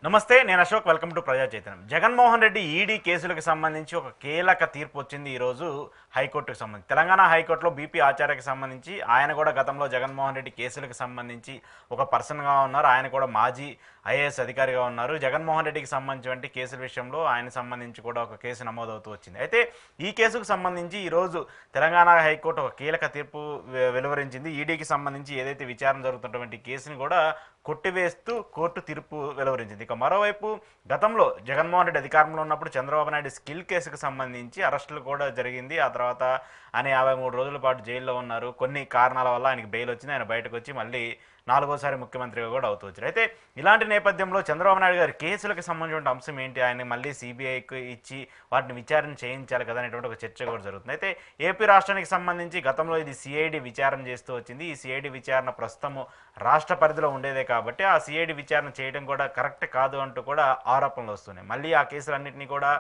నమస్తే, నేను Ashok. Welcome to ప్రజా చైతన్యం. జగన్మోహన్ రెడ్డి ఈడీ కేసులకు సంబంధించి ఒక కీలక తీర్పు వచ్చింది ఈరోజు హైకోర్టుకు సంబంధించి. తెలంగాణ హైకోర్టులో బీపీ ఆచార్యకి సంబంధించి ఆయన కూడా గతంలో జగన్మోహన్ రెడ్డి కేసులకు సంబంధించి ఒక పర్సన్గా ఉన్నారు. ఆయన కూడా మాజీ ఐఏఎస్ అధికారిగా ఉన్నారు. జగన్మోహన్ రెడ్డికి సంబంధించిన కేసుల విషయంలో ఆయన సంబంధించి కూడా ఒక కేసు నమోదవుతూ వచ్చింది. అయితే ఈ కేసుకు సంబంధించి ఈరోజు తెలంగాణ హైకోర్టు ఒక కీలక తీర్పు వెలువరించింది. ఈడీకి సంబంధించి ఏదైతే విచారణ జరుగుతున్నటువంటి కేసుని కూడా కొట్టివేస్తూ కోర్టు తీర్పు వెలువరించింది. ఇక మరోవైపు గతంలో జగన్మోహన్ రెడ్డి అధికారంలో ఉన్నప్పుడు చంద్రబాబు నాయుడు స్కిల్ కేసుకు సంబంధించి అరెస్టులు కూడా జరిగింది. ఆ తర్వాత ఆయన 53 రోజుల పాటు జైల్లో ఉన్నారు. కొన్ని కారణాల వల్ల ఆయనకి బెయిల్ వచ్చింది. ఆయన బయటకు వచ్చి మళ్ళీ 4వసారి ముఖ్యమంత్రిగా కూడా అవుతూ వచ్చారు. అయితే ఇలాంటి నేపథ్యంలో చంద్రబాబు నాయుడు గారి కేసులకు సంబంధించిన అంశం ఏంటి, ఆయన మళ్ళీ సిబిఐకి ఇచ్చి వాటిని విచారణ చేయించాలి కదా అనేటువంటి ఒక చర్చ కూడా జరుగుతుంది. అయితే ఏపీ రాష్ట్రానికి సంబంధించి గతంలో ఇది సిఐడి విచారణ చేస్తూ వచ్చింది. ఈ సిఐడి విచారణ ప్రస్తుతము రాష్ట్ర పరిధిలో ఉండేదే కాబట్టి ఆ సిఐడి విచారణ చేయడం కూడా కరెక్ట్ కాదు అంటూ కూడా ఆరోపణలు వస్తున్నాయి. మళ్ళీ ఆ కేసులన్నింటినీ కూడా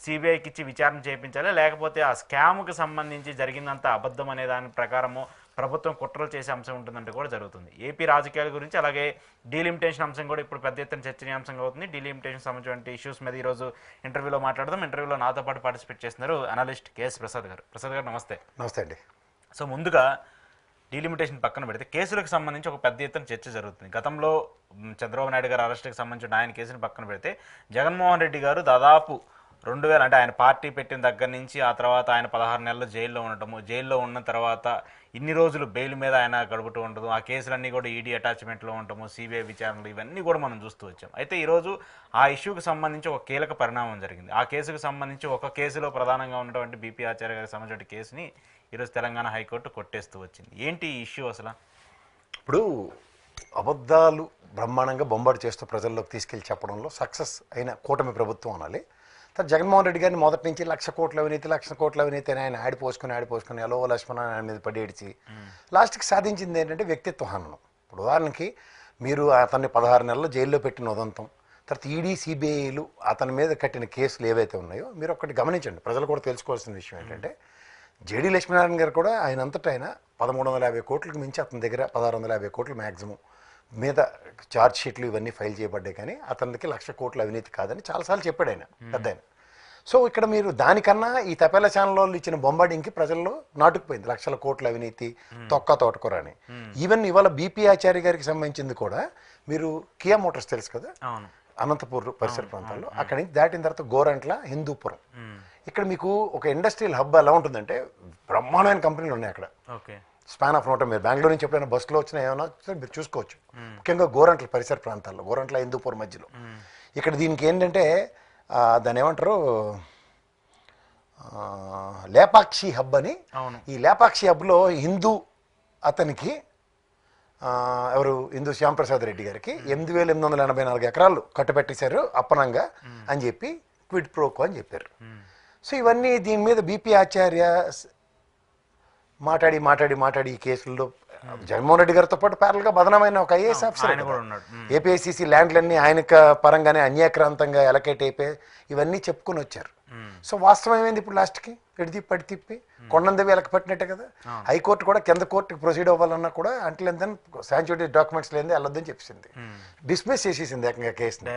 సిబిఐకి ఇచ్చి విచారణ చేయించాలి, లేకపోతే ఆ స్కామ్కి సంబంధించి జరిగిందంత అబద్ధం అనే దాని ప్రకారము ప్రభుత్వం కుట్రలు చేసే అంశం ఉంటుందంటే కూడా జరుగుతుంది. ఏపీ రాజకీయాల గురించి అలాగే డీలిమిటేషన్ అంశం కూడా ఇప్పుడు పెద్ద ఎత్తున చర్చనీయాంశంగా అవుతుంది. డీలిమిటేషన్ సంబంధించిన ఇష్యూస్ మీద ఈరోజు ఇంటర్వ్యూలో మాట్లాడదాం. ఇంటర్వ్యూలో నాతో పాటు పార్టిసిపేట్ చేస్తున్నారు అనలిస్ట్ కేఎస్ ప్రసాద్ గారు. ప్రసాద్ గారు నమస్తే. నమస్తే అండి. సో ముందుగా డీలిమిటేషన్ పక్కన పెడితే కేసులకు సంబంధించి ఒక పెద్ద ఎత్తున చర్చ జరుగుతుంది. గతంలో చంద్రబాబు నాయుడు గారు అరెస్ట్కి సంబంధించిన ఆయన కేసుని పక్కన పెడితే జగన్మోహన్ రెడ్డి గారు దాదాపు 2000 అంటే ఆయన పార్టీ పెట్టిన దగ్గర నుంచి ఆ తర్వాత ఆయన 16 నెలలు జైల్లో ఉండటము, జైల్లో ఉన్న తర్వాత ఇన్ని రోజులు బెయిల్ మీద ఆయన గడుపుతూ ఉండదు, ఆ కేసులన్నీ కూడా ఈడీ అటాచ్మెంట్లో ఉండటము, సిబిఐ విచారణలు ఇవన్నీ కూడా మనం చూస్తూ వచ్చాం. అయితే ఈరోజు ఆ ఇష్యూకి సంబంధించి ఒక కీలక పరిణామం జరిగింది. ఆ కేసుకు సంబంధించి ఒక కేసులో ప్రధానంగా ఉన్నటువంటి బీపీ ఆచార్య గారికి సంబంధించిన కేసుని ఈరోజు తెలంగాణ హైకోర్టు కొట్టేస్తూ వచ్చింది. ఏంటి ఈ ఇష్యూ అసలు? ఇప్పుడు అబద్ధాలు బ్రహ్మాండంగా బొంబాటు చేస్తూ ప్రజల్లోకి తీసుకెళ్లి చెప్పడంలో సక్సెస్ అయిన కూటమి ప్రభుత్వం అనాలి. తర్వాత జగన్మోహన్ రెడ్డి గారిని మొదటి నుంచి 1,00,000 కోట్ల అవినీతి అని ఆయన ఆడిపోసుకుని ఎలో లక్ష్మణ ఆయన మీద పడేడిచి లాస్ట్కి సాధించింది ఏంటంటే వ్యక్తిత్వ హననం. ఇప్పుడు ఉదాహరణకి మీరు అతన్ని 16 నెలలు జైల్లో పెట్టిన ఉదంతం, తర్వాత ఈడీ సిబిఐలు అతని మీద కట్టిన కేసులు ఏవైతే ఉన్నాయో మీరు ఒకటి గమనించండి. ప్రజలు కూడా తెలుసుకోవాల్సిన విషయం ఏంటంటే జేడీ లక్ష్మీనారాయణ గారు కూడా ఆయన అంతటా ఆయన 1350 కోట్లకు మించి అతని దగ్గర 1650 కోట్లు మ్యాక్సిమం మీద ఛార్జ్ షీట్లు ఇవన్నీ ఫైల్ చేయబడ్డాయి. కానీ అతనికి 1,00,000 కోట్ల అవినీతి కాదని చాలాసార్లు చెప్పాడు ఆయన పెద్ద ఆయన. సో ఇక్కడ మీరు దానికన్నా ఈ తపేల ఛానల్ ఇచ్చిన బొంబాడింగ్కి ప్రజల్లో నాటుకుపోయింది 1,00,000 కోట్ల అవినీతి తొక్క తోటకూర అని. ఈవెన్ ఇవాళ బీపీ ఆచార్య గారికి సంబంధించింది కూడా మీరు కియా మోటార్స్ తెలుసు కదా, అనంతపూర్ పరిసర ప్రాంతాల్లో, అక్కడి నుంచి దాటిన తర్వాత గోరంట్ల, హిందూపురం, ఇక్కడ మీకు ఒక ఇండస్ట్రియల్ హబ్ ఎలా ఉంటుందంటే బ్రహ్మాండమైన కంపెనీలు ఉన్నాయి అక్కడ. స్పాన్ ఆఫ్ నోట మీరు బెంగళూరు నుంచి ఎప్పుడైనా బస్సులో వచ్చినా ఏమైనా మీరు చూసుకోవచ్చు. ముఖ్యంగా గోరంట్ల పరిసర ప్రాంతాల్లో, గోరంట్ల హిందూపూర్ మధ్యలో. ఇక్కడ దీనికి ఏంటంటే దాని ఏమంటారు లేపాక్షి హబ్ అని. ఈ లేపాక్షి హబ్లో హిందూ అతనికి ఎవరు హిందూ శ్యాంప్రసాద్ రెడ్డి గారికి 8,884 ఎకరాలు కట్టుబెట్టేశారు అప్పనంగా అని చెప్పి క్విడ్ ప్రోకో అని చెప్పారు. సో ఇవన్నీ దీని మీద బీపీ ఆచార్య మాట్లాడి ఈ కేసుల్లో జగన్మోహన్ రెడ్డి గారితో పాటు ప్యారల్గా బదనమైన ఒక ఐఏఎస్ ఆఫీసర్, ఏపీఐసీసీ ల్యాండ్లన్నీ ఆయనకు పరంగానే అన్యాక్రాంతంగా ఎలకేట్ అయిపోయి ఇవన్నీ చెప్పుకొని వచ్చారు. సో వాస్తవం ఏమైంది ఇప్పుడు లాస్ట్కి పడి తిప్పి కొండందేవి వెలక పట్టినట్టే కదా. హైకోర్టు కూడా కింద కోర్టుకి ప్రొసీడ్ అవ్వాలన్నా కూడా అంటే శాంచురీ డాక్యుమెంట్స్ లేని వెళ్ళొద్దని చెప్పేసింది, డిస్మిస్ చేసేసింది ఏకంగా కేసుని.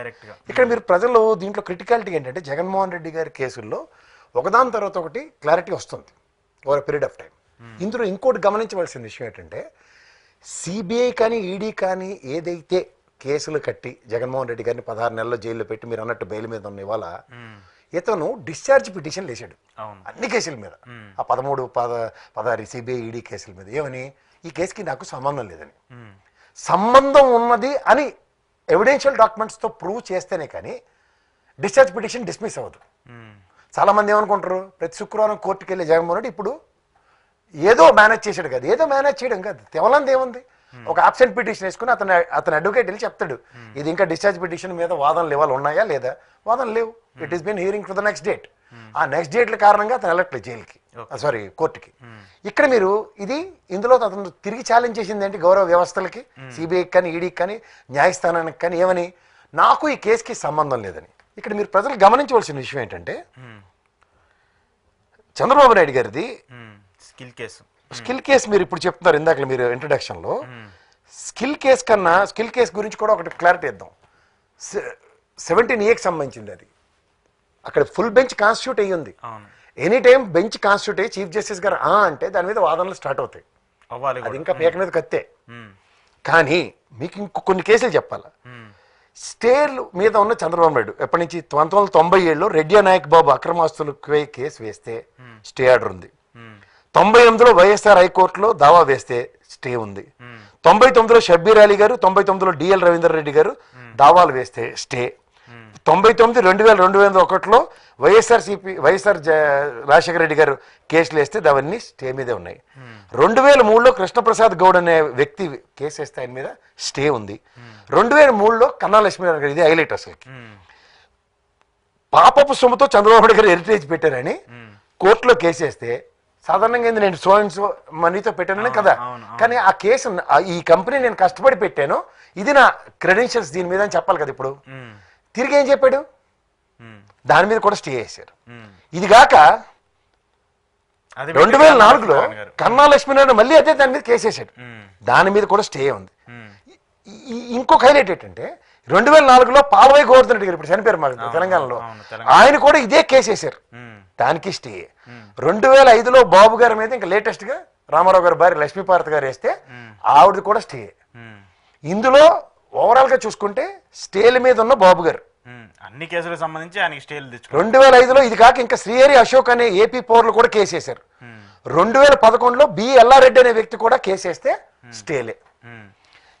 ఇక్కడ మీరు ప్రజలు దీంట్లో క్రిటికాలిటీ ఏంటంటే జగన్మోహన్ రెడ్డి గారి కేసుల్లో ఒకదాని తర్వాత ఒకటి క్లారిటీ వస్తుంది ఓవర్ పీరియడ్ ఆఫ్ టైం. ఇందులో ఇంకోటి గమనించవలసిన విషయం ఏంటంటే సిబిఐ కానీ ఈడీ కానీ ఏదైతే కేసులు కట్టి జగన్మోహన్ రెడ్డి గారిని 16 నెలల్లో జైల్లో పెట్టి మీరు అన్నట్టు బెయిల్ మీద ఉన్న ఇవాళ ఇతను డిశ్చార్జ్ పిటిషన్ వేసాడు అన్ని కేసుల మీద, ఆ 13-16 సిబిఐ ఈడీ కేసుల మీద. ఏమని, ఈ కేసుకి నాకు సంబంధం లేదని, సంబంధం ఉన్నది అని ఎవిడెన్షియల్ డాక్యుమెంట్స్తో ప్రూవ్ చేస్తేనే కానీ డిశ్చార్జ్ పిటిషన్ డిస్మిస్ అవ్వదు. చాలామంది ఏమనుకుంటారు, ప్రతి శుక్రవారం కోర్టుకు వెళ్ళే జగన్మోహన్ రెడ్డి ఇప్పుడు ఏదో మేనేజ్ చేశాడు కదా, ఏదో మేనేజ్ చేయడం కాదు, తెవలంది ఏముంది, ఒక ఆబ్సెంట్ పిటిషన్ వేసుకుని అతను అడ్వకేట్ వెళ్ళి చెప్తాడు ఇది ఇంకా డిశ్చార్జ్ పిటిషన్ మీద వాదనలు ఇవ్వాలి ఉన్నాయా లేదా, వాదనలు లేవు, it is been hearing for the next date. ఆ నెక్స్ట్ డేట్ల కారణంగా అతను వెళ్ళట్లేదు జైలుకి, కోర్టుకి. ఇక్కడ మీరు ఇందులో అతను తిరిగి ఛాలెంజ్ చేసింది ఏంటి, గౌరవ వ్యవస్థలకి, సిబిఐకి కానీ ఈడీకి కానీ న్యాయస్థానానికి కానీ, ఏమని, నాకు ఈ కేసుకి సంబంధం లేదని. ఇక్కడ మీరు ప్రజలు గమనించవలసిన విషయం ఏంటంటే చంద్రబాబు నాయుడు గారిది స్కిల్ కేసు మీరు ఇప్పుడు చెప్తున్నారు, ఇందాక మీరు ఇంట్రడక్షన్లో స్కిల్ కేసు కన్నా స్కిల్ కేసు గురించి కూడా ఒకటి క్లారిటీ ఇద్దాం. 17A సంబంధించింది అది. అక్కడ ఫుల్ బెంచ్ కాన్స్టిట్యూట్ అయ్యి ఉంది. అవును. ఎనీ టైం బెంచ్ కాన్స్టిట్యూట్ అయ్యి చీఫ్ జస్టిస్ గారు అంటే దాని మీద వాదనలు స్టార్ట్ అవుతాయి. అవ్వాలి అది కూడా. ఇంకా పేక మీద కత్తే. ఉమ్, కానీ మీకు ఇంకో కొన్ని కేసులు చెప్పాలా. ఉమ్, స్టేల్ మీద ఉన్న చంద్రబాబు నాయుడు ఎప్పటి నుంచి 1997లో రెడ్డి నాయక్ బాబు అక్రమాస్తులు కేసు వేస్తే స్టే ఆర్డర్ ఉంది. ఉమ్, 98లో వైఎస్ఆర్ హైకోర్టులో దావా వేస్తే స్టే ఉంది. 99లో షబ్బీర్ అలీ గారు, 99లో డిఎల్ రవీందర్ రెడ్డి గారు దావాలు వేస్తే స్టే. 99, 2000, 2001లో వైఎస్ఆర్ రాజశేఖర రెడ్డి గారు కేసులు వేస్తే అవన్నీ స్టే మీదే ఉన్నాయి. 2003లో కృష్ణప్రసాద్ గౌడ్ అనే వ్యక్తి కేసు వేస్తే ఆయన మీద స్టే ఉంది. 2003లో కన్నా లక్ష్మీనారాయణ గారు, ఇది హైలైట్ అసలుకి, పాపపు సొమ్ముతో చంద్రబాబు నాయుడు గారు హెరిటేజ్ పెట్టారని కోర్టులో కేసు వేస్తే సాధారణంగా ఏంది, నేను సో అండ్ సో మనీతో పెట్టానని కదా. కానీ ఆ కేసు ఈ కంపెనీ నేను కష్టపడి పెట్టాను, ఇది నా క్రెడెన్షియల్స్ దీని మీద అని చెప్పాలి కదా. ఇప్పుడు తిరిగి ఏం చెప్పాడు, దాని మీద కూడా స్టే చేశారు. ఇది కాక 2004లో కన్నా లక్ష్మీనారాయణ మళ్ళీ అదే దాని మీద కేసు వేసాడు, దాని మీద కూడా స్టే ఉంది. ఇంకొక హైలైట్ ఏంటంటే 2004లో పాల్వై గోవర్ధన్ రెడ్డి గారు ఇప్పుడు చనిపోయారు మాకు తెలంగాణలో, ఆయన కూడా ఇదే కేసు వేశారు, దానికి స్టే. 2005లో బాబు గారి మీద ఇంకా లేటెస్ట్ గా రామారావు గారి భార్య లక్ష్మీపార్వతి గారు వేస్తే ఆవిడది కూడా స్టే. ఇందులో ఓవరాల్ గా చూసుకుంటే స్టేల మీద ఉన్న బాబు గారు అన్ని కేసులకు సంబంధించి ఆయనకి స్టేలు తెచ్చుకో. 2005లో ఇది కాక ఇంకా శ్రీహరి అశోక్ అనే ఏపీ పౌరులు కూడా కేసు వేశారు. 2011లో బి ఎల్లారెడ్డి అనే వ్యక్తి కూడా కేసు వేస్తే స్టేలే.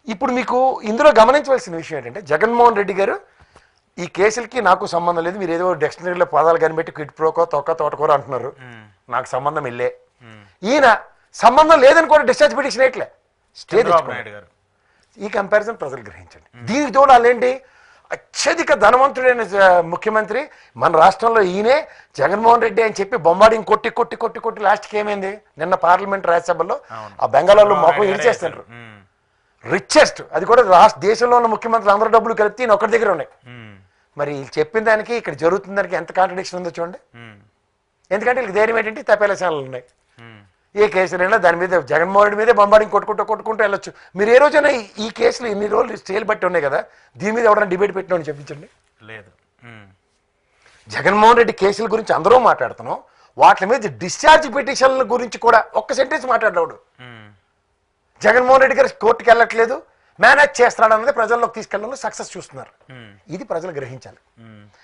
ఇప్పుడు మీకు ఇందులో గమనించవలసిన విషయం ఏంటంటే జగన్మోహన్ రెడ్డి గారు ఈ కేసులకి నాకు సంబంధం లేదు, మీరు ఏదో డిక్షనరీలో పదాలు కనిపెట్టి క్విట్ ప్రోకో తోటకూర అంటున్నారు, నాకు సంబంధం ఇల్లే. ఈయన సంబంధం లేదని కూడా డిశ్చార్జ్ పిటిషన్ వేయట్లే, స్టే తెచ్చుకున్నాడు. ఈ కంపారిజన్ ప్రజలు గ్రహించండి. దీనికి తోడు వాళ్ళేంటి, అత్యధిక ధనవంతుడైన ముఖ్యమంత్రి మన రాష్ట్రంలో ఈయనే జగన్మోహన్ రెడ్డి అని చెప్పి బొమ్మాడిని కొట్టి కొట్టి కొట్టి కొట్టి లాస్ట్కి ఏమైంది, నిన్న పార్లమెంట్ రాజ్యసభలో ఆ బెంగాల్లో మొఖం ఇరిచేస్తారు. రిచెస్ట్, అది కూడా దేశంలో ఉన్న ముఖ్యమంత్రులు అందరూ డబ్బులు కలిపి ఈయన ఒక్కడి దగ్గర ఉన్నాయి. మరి చెప్పిన దానికి ఇక్కడ జరుగుతున్న దానికి ఎంత కాంట్రడిక్షన్ ఉందో చూడండి. ఎందుకంటే వీళ్ళకి ధైర్యం ఏంటంటే తపేలా ఛానల్ ఉన్నాయి, ఏ కేసులైనా దాని మీద జగన్మోహన్ రెడ్డి మీదే బొమ్బాడిని కొట్టుకుంటూ వెళ్ళొచ్చు. మీరు ఏ రోజైనా ఈ కేసులు ఇన్ని రోజులు స్టేలు బట్టి ఉన్నాయి కదా, దీని మీద ఎవరైనా డిబేట్ పెట్టినామని చెప్పించండి. లేదు. జగన్మోహన్ రెడ్డి కేసుల గురించి అందరూ మాట్లాడుతున్నాం, వాటి మీద డిశ్చార్జ్ పిటిషన్ల గురించి కూడా ఒక్క సెంటెన్స్ మాట్లాడలేడు. జగన్మోహన్ రెడ్డి గారు కోర్టుకి వెళ్ళట్లేదు, మేనేజ్ చేస్తున్నాడు అన్నది ప్రజల్లోకి తీసుకెళ్లడంలో సక్సెస్ చూస్తున్నారు. ఇది ప్రజలు గ్రహించాలి.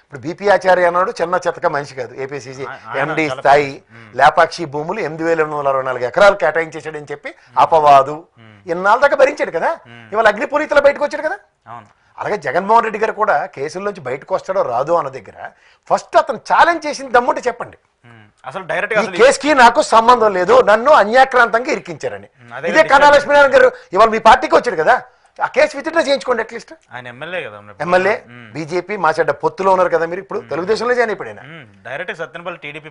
ఇప్పుడు బీపీ ఆచార్య అన్నాడు చిన్న చెత్తక మనిషి కాదు, ఏపీసీసీ ఎండి స్థాయి లేపాక్షి భూములు 8,824 ఎకరాలు కేటాయించేశాడని చెప్పి అపవాదు ఇన్నాళ్ళ దాకా భరించాడు కదా, ఇవాళ అగ్నిపూరితలో బయటకు వచ్చాడు కదా. అలాగే జగన్మోహన్ రెడ్డి గారు కూడా కేసుల నుంచి బయటకు వస్తాడో రాదో అన్న దగ్గర ఫస్ట్ అతను ఛాలెంజ్ చేసింది దమ్ముంటే చెప్పండి, అసలు డైరెక్ట్ ఈ కేసుకి నాకు సంబంధం లేదు, నన్ను అన్యాక్రాంతంగా ఇరికించారని. ఇదే కన్నా లక్ష్మీనారాయణ గారు ఇవాళ మీ పార్టీకి వచ్చాడు కదా, ఆ కేసు విత్డ్రా చేయించుకోండి అట్లీస్ట్. ఆయన ఎమ్మెల్యే కదా, ఎమ్మెల్యే బీజేపీ మా చెడ్డ పొత్తులో ఉన్నారు కదా, మీరు ఇప్పుడు తెలుగుదేశంలో జాయిన్ అయిపోయినా direct Sattenapalli TDP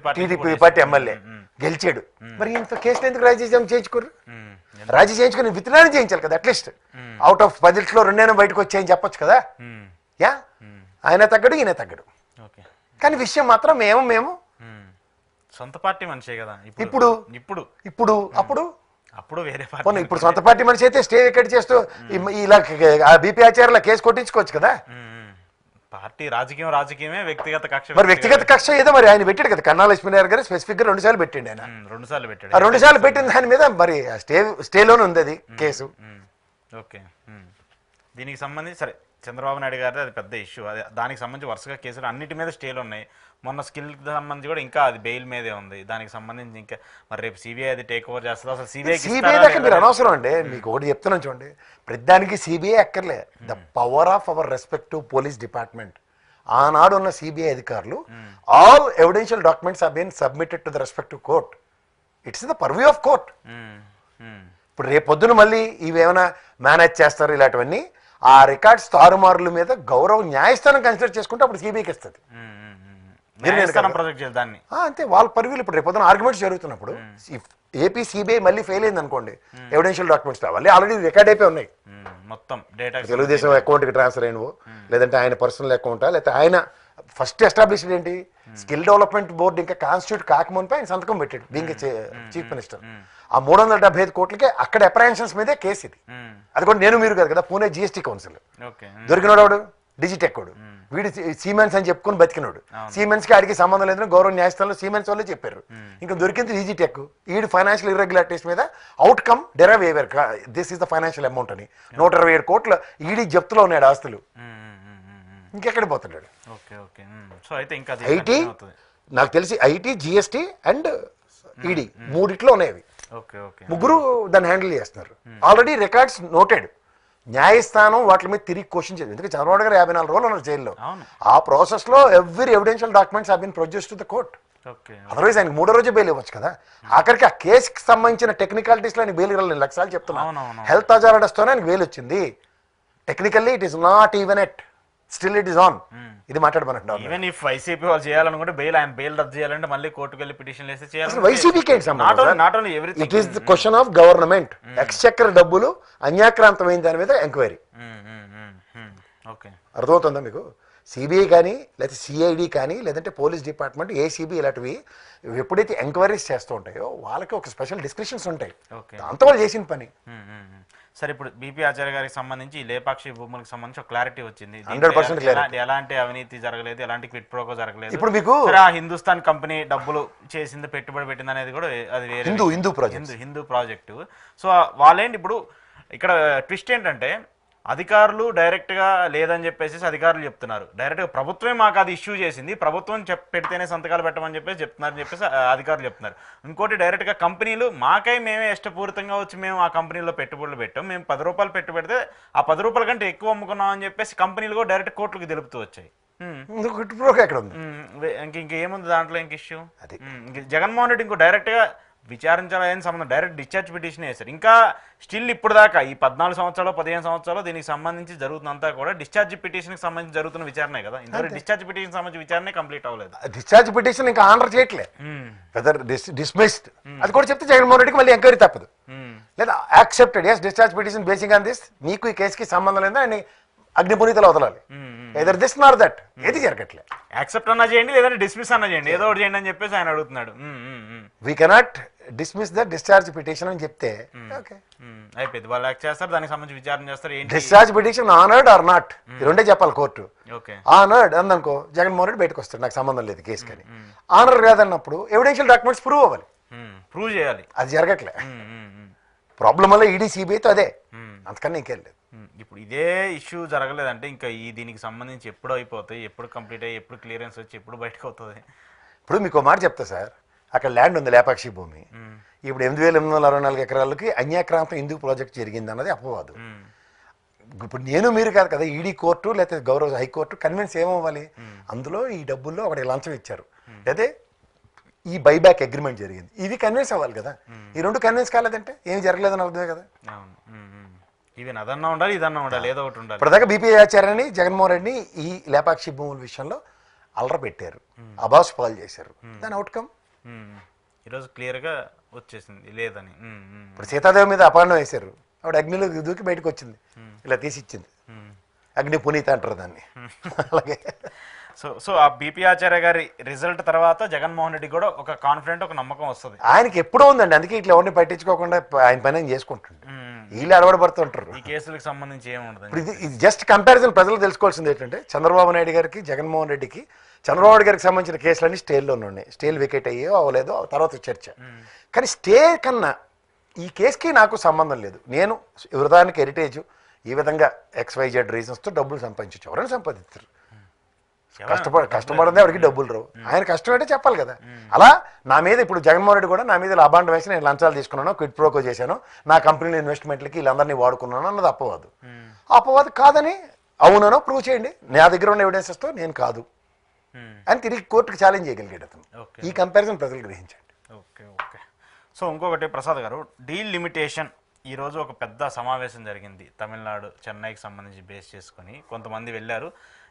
party MLA గెలిచాడు. మరి ఇంత కేసులు ఎందుకు రాజీ చేయించుకోరు, రాజీ చేయించుకుని విత్డ్రా చేయించాలి కదా అట్లీస్ట్. అవుట్ ఆఫ్ 10లో 2 బయటకు వచ్చాయని చెప్పొచ్చు కదా. యా ఆయన తగ్గడు ఈయన తగ్గడు, కానీ విషయం మాత్రం మేము సొంత పార్టీ మనిషే కదా. ఇప్పుడు ఇప్పుడు అప్పుడు అప్పుడు వేరే పార్టీ, ఇప్పుడు సొంత పార్టీ మనిషి అయితే స్టే ఎక్కడ చేస్తూ ఇలా బీపీ ఆచార్యుల కేసు కొట్టించుకోవచ్చు కదా. పార్టీ రాజకీయమే, వ్యక్తిగత కక్ష. మరి వ్యక్తిగత కక్ష ఏదో మరి ఆయన పెట్టాడు కదా, కన్నా లక్ష్మీనారాయణ గారు స్పెసిఫిక్ గా 2 సార్లు పెట్టిండు. ఆయన 2 సార్లు పెట్టాడు. 2 సార్లు పెట్టిన దాని మీద మరి స్టేలోనే ఉంది అది కేసు. ఓకే, దీనికి సంబంధించి సరే చంద్రబాబు నాయుడు గారి అది పెద్ద ఇష్యూ, అదే దానికి సంబంధించి వరుసగా కేసులు అన్నిటి మీద స్టేలు ఉన్నాయి. మొన్న స్కిల్ సంబంధించి కూడా ఇంకా అది బెయిల్ మీదే ఉంది. దానికి సంబంధించి ఇంకా మరి రేపు సిబిఐ అది టేక్ ఓవర్ చేస్తుంది. అసలు సిబిఐ దాకా మీరు అనవసరం అండి, మీకు ఒకటి చెప్తున్నాను చూడండి, ప్రతిదానికి సిబిఐ అక్కర్లే. The power of our respective police department, ఆనాడు ఉన్న సిబిఐ అధికారులు all evidential documents have been submitted to the respective court, it's the purview of court. ఇప్పుడు రేపు పొద్దున మళ్ళీ ఇవేమైనా మేనేజ్ చేస్తారు ఇలాంటివన్నీ, ఆ రికార్డ్స్ తారుమారుల మీద గౌరవ న్యాయస్థానం కన్సిడర్ చేసుకుంటే అప్పుడు సిబిఐకి ఇస్తుంది. అంతే వాళ్ళ పర్వ్యూలు. ఇప్పుడు రేపు ఆర్గ్యుమెంట్స్ జరుగుతున్నప్పుడు ఏపీ సిబిఐ మళ్ళీ ఫెయిల్ అయింది అనుకోండి, ఎవిడెన్షియల్ డాక్యుమెంట్స్ కావాలి, ఆల్రెడీ రికార్డ్ అయిపోయి ఉన్నాయి మొత్తం డేటా, తెలుగుదేశం అకౌంట్కి ట్రాన్స్ఫర్ అయినవో, లేదంటే ఆయన పర్సనల్ అకౌంటా, లేకపోతే ఆయన ఫస్ట్ ఎస్టాబ్లిష్డ్ ఏంటి స్కిల్ డెవలప్మెంట్ బోర్డు ఇంకా కాన్స్టిట్యూట్ కాకముందు ఆయన సంతకం పెట్టాడు బీయింగ్ చీఫ్ మినిస్టర్. ఆ 375 కోట్లకే అక్కడ అప్రహెన్షన్స్ మీదే కేసు ఇది. అది కూడా నేను మీరు కాదు కదా, పూణే జిఎస్టీ కౌన్సిల్ దొరికినవాడు డిజిటెక్కోడు, వీడు సీమెన్స్ అని చెప్పుకొని బతికినోడు. సీమెన్స్కి ఆడికి సంబంధం లేదని గౌరవ న్యాయస్థానంలో సీమెన్స్ వాళ్ళే చెప్పారు. ఇంకా దొరికింది డిజిటెక్. ఈడు ఫైనాన్షియల్ ఇర్రెగ్యులారిటీస్ మీద అవుట్కమ్ డెరైవ్ అయ్యారు, this is the financial amount అని. 127 కోట్ల ఈడీ జప్తులో ఉన్నాడు ఆస్తులు. ఇంకెక్కడ పోతున్నాడు? సో అయితే ఇంకా ఐటీ నాకు తెలిసి ఐటీ, జిఎస్టీ అండ్ ఈడీ మూడిట్లో ఉన్నాయి. ముగ్గురు దాన్ని హ్యాండిల్ చేస్తున్నారు. Already records noted. న్యాయస్థానం వాటి మీద తిరిగి క్వశ్చన్ చేయాలి. ఎందుకంటే చంద్రబాబు గారు 54 రోజులు ఉన్నారు జైల్లో. ఆ ప్రాసెస్లో every evidential documents have been produce to the court. Otherwise ఆయనకి 3వ రోజే బెయిల్ ఇవ్వచ్చు కదా. ఆఖరికి ఆ కేసుకి సంబంధించిన టెక్నికాలిటీస్లో ఆయన బెయిల్ ఇవ్వాలి. లక్షలు చెప్తున్నాను. హెల్త్ అజార్డస్తోనే ఆయనకి బెయిల్ వచ్చింది. Technically it is not even at, still it is on. ఇది మాట్లాడమనండి. ఈవెన్ ఇఫ్ వైసీపీ వాళ్ళు చేయాలనుకుంటే ఆయన బెయిల్ రద్దు చేయాలంటే మళ్ళీ కోర్టుకు వెళ్ళి పిటిషన్ వేస్తే చేయాలి. వైసీపీకి ఏంటి సంబంధం? It is the question of government. Exchequer డబ్బులు అన్యాక్రాంతమైన దాని మీద ఎంక్వైరీ. అర్థమవుతుందా మీకు? సిబిఐ కానీ లేకపోతే సిఐడి కానీ లేదంటే పోలీస్ డిపార్ట్మెంట్, ఏసీబీ ఇలాంటివి ఎప్పుడైతే ఎంక్వైరీస్ చేస్తూ ఉంటాయో వాళ్ళకి ఒక స్పెషల్ డిస్క్రిప్షన్స్ ఉంటాయి. దాంతో వాళ్ళు చేసిన పని. సరే, ఇప్పుడు బీపీ ఆచార్య గారికి సంబంధించి లేపాక్షి భూములకు సంబంధించి ఒక క్లారిటీ వచ్చింది. 100% ఎలాంటి అవినీతి జరగలేదు, ఎలాంటి క్విట్ ప్రోకో జరగలేదు. ఇప్పుడు మీకు ఆ హిందుస్థాన్ కంపెనీ డబ్బులు చేసింది, పెట్టుబడి పెట్టింది అనేది కూడా అది వేరే హిందూ ప్రాజెక్టు. సో వాళ్ళేంటి ఇప్పుడు ఇక్కడ ట్విస్ట్ ఏంటంటే అధికారులు డైరెక్ట్గా లేదని చెప్పేసి అధికారులు చెప్తున్నారు. డైరెక్ట్గా ప్రభుత్వమే మాకు అది ఇష్యూ చేసింది, ప్రభుత్వం పెడితేనే సంతకాలు పెట్టమని చెప్తున్నారని చెప్పేసి అధికారులు చెప్తున్నారు. ఇంకోటి డైరెక్ట్గా కంపెనీలు మేమే ఇష్టపూరితంగా వచ్చి మేము ఆ కంపెనీలో పెట్టుబడులు పెట్టాం, మేము 10 రూపాయలు పెడితే ఆ 10 రూపాయల కంటే ఎక్కువ అమ్ముకున్నాం అని చెప్పేసి కంపెనీలు కూడా డైరెక్ట్ కోర్టులకు తెలుపుతూ వచ్చాయి. ఇంకేముంది దాంట్లో ఇంక ఇష్యూ? జగన్మోహన్ రెడ్డి ఇంకో డైరెక్ట్గా విచారించాలని సంబంధం డైరెక్ట్ డిశ్చార్జ్ పిటిషన్ వేశారు. ఇంకా స్టిల్ ఇప్పుడు దాకా ఈ 14 సంవత్సరాలు 15 సంవత్సరాలు దీనికి సంబంధించి జరుగుతుందంతా కూడా డిశ్చార్జ్ పిటిషన్కి సంబంధించి జరుగుతున్న విచారణే కదా. ఇంతవరకు డిశ్చార్జ్ పిటిషన్ సంబంధించి విచారణ కంప్లీట్ అవ్వలేదు. డిశ్చార్జ్ పిటిషన్ ఇంకా ఆర్డర్ చేయట్లే, వెదర్ డిస్మిస్డ్ అది కూడా చెప్తే జగన్మోహన్ రెడ్డికి మళ్ళీ ఎంక్వైరీ తప్పదు. లేదా accepted, yes discharge petition basing on this, మీకు ఈ కేసుకి సంబంధం లేదా ఆయన అగ్నిపునీతలు వదలాలి. ఎదర్ దిస్ నార్ దట్, ఏది జరగట్లే. యాక్సెప్ట్ అన్నా చేయండి లేదంటే డిస్మిస్ అన్నా చేయండి, ఏదో ఒకటి చేయండి అని చెప్పేసి ఆయన అడుగుతున్నాడు. We cannot dismiss the discharge petition అని చెప్తే అయిపోయింది. వాళ్ళు యాక్ట్ చేస్తారు, దానికి సంబంధించి విచారణ చేస్తారు. Discharge petition honoured or not, ఈ రెండే చెప్పాలి కోర్టు. ఆనర్డ్ అందనుకో జగన్మోహన్ రెడ్డి బయటకు వస్తాడు, నాకు సంబంధం లేదు కేసు కానీ. ఆనర్ కాదన్నప్పుడు ఎవిడెన్షియల్ డాక్యుమెంట్స్ ప్రూవ్ అవ్వాలి, ప్రూవ్ చేయాలి. అది జరగట్లే. ప్రాబ్లం వల్ల ఈడీ సిబిఐతో అదే, అంతకన్నా ఇంకేం లేదు. ఇప్పుడు ఇదే ఇష్యూ జరగలేదంటే ఇంకా దీనికి సంబంధించి ఎప్పుడు అయిపోతాయి, ఎప్పుడు కంప్లీట్ అయ్యి, ఎప్పుడు క్లియరెన్స్ వచ్చి, ఎప్పుడు బయటకు అవుతుంది? ఇప్పుడు మీకు మాట చెప్తా సార్, అక్కడ ల్యాండ్ ఉంది లేపాక్షి భూమి. ఇప్పుడు 8,864 ఎకరాలకి అన్యాక్రాంతం ఎందుకు ప్రాజెక్ట్ జరిగింది అన్నది అపవాదు. ఇప్పుడు నేను మీరు కాదు కదా, ఈడీ కోర్టు లేకపోతే గౌరవ హైకోర్టు కన్విన్స్ ఏమవ్వాలి, అందులో ఈ డబ్బుల్లో ఒకటి లంచం ఇచ్చారు లేదే ఈ బైబ్యాక్ అగ్రిమెంట్ జరిగింది, ఇది కన్విన్స్ అవ్వాలి కదా. ఈ రెండు కన్విన్స్ కాలేదంటే ఏమి జరగలేదని అర్థమే కదా. ఈవెన్ అదన్నా ఉండాలి, ఇదన్నా ఉండాలి, ఏదో ఒకటి ఉండాలి. ఇప్పటిదాకా బీపీ ఆచార్యని జగన్మోహన్ రెడ్డిని ఈ లేపాక్షి భూముల విషయంలో అలర పెట్టారు, అబాస్ పాలు చేశారు. దాని అవుట్కమ్ ఈరోజు క్లియర్గా వచ్చేసింది లేదని. ఇప్పుడు సీతాదేవి మీద అపాండం వేశారు, ఆవిడ అగ్నిలో దూకి బయటకు వచ్చింది, ఇలా తీసిచ్చింది. అగ్ని పునీత అంటారు దాన్ని. అలాగే సో ఆ బీపీ ఆచార్య గారి రిజల్ట్ తర్వాత జగన్మోహన్ రెడ్డి కూడా ఒక కాన్ఫిడెంట్, ఒక నమ్మకం వస్తుంది. ఆయనకి ఎప్పుడూ ఉందండి, అందుకే ఇట్లా ఎవరిని పట్టించుకోకుండా ఆయన పని ఆయన చేసుకుంటుంటారు. వీళ్ళు అలవాటుపడుతుంటారు. ఈ కేసులకు సంబంధించి ఏముండదు. ఇప్పుడు ఇది జస్ట్ కంపారిజన్. ప్రజలు తెలుసుకోవాల్సింది ఏంటంటే చంద్రబాబు నాయుడు గారికి జగన్మోహన్ రెడ్డికి, చంద్రబాబు నాయుడు గారికి సంబంధించిన కేసులన్నీ స్టేల్లోనే ఉన్నాయి. స్టేల్ వికెట్ అయ్యో అవ్వలేదో తర్వాత చర్చ. కానీ స్టే కన్నా ఈ కేసుకి నాకు సంబంధం లేదు. నేను వృధానికి హెరిటేజ్ ఈ విధంగా XYZ రీజన్స్తో డబ్బులు సంపాదించవచ్చు. ఎవరైనా సంపాదిస్తారు, కష్టపడదే వాడికి డబ్బులు రావు. ఆయన కష్టం అంటే చెప్పాలి కదా. అలా నా మీద ఇప్పుడు జగన్మోహన్ రెడ్డి కూడా నా మీద అబాండం వేసి నేను లంచాలు తీసుకున్నాను, క్విట్ ప్రోకో చేశాను, నా కంపెనీల ఇన్వెస్ట్మెంట్లకి వీళ్ళందరినీ వాడుకున్నాను అన్నది అపవాదు. అపవాదు కాదని అవునో ప్రూవ్ చేయండి, నా దగ్గర ఉన్న ఎవిడెన్సెస్తో నేను కాదు అని తిరిగి కోర్టుకు ఛాలెంజ్ చేయగలిగాడు అతను. ఈ కంపారిజన్ ప్రజలు గ్రహించండి. ఓకే. సో ఇంకొకటి ప్రసాద్ గారు, డీల్ లిమిటేషన్ ఈరోజు ఒక పెద్ద సమావేశం జరిగింది తమిళనాడు, చెన్నైకి సంబంధించి బేస్ చేసుకొని. కొంతమంది వెళ్ళారు,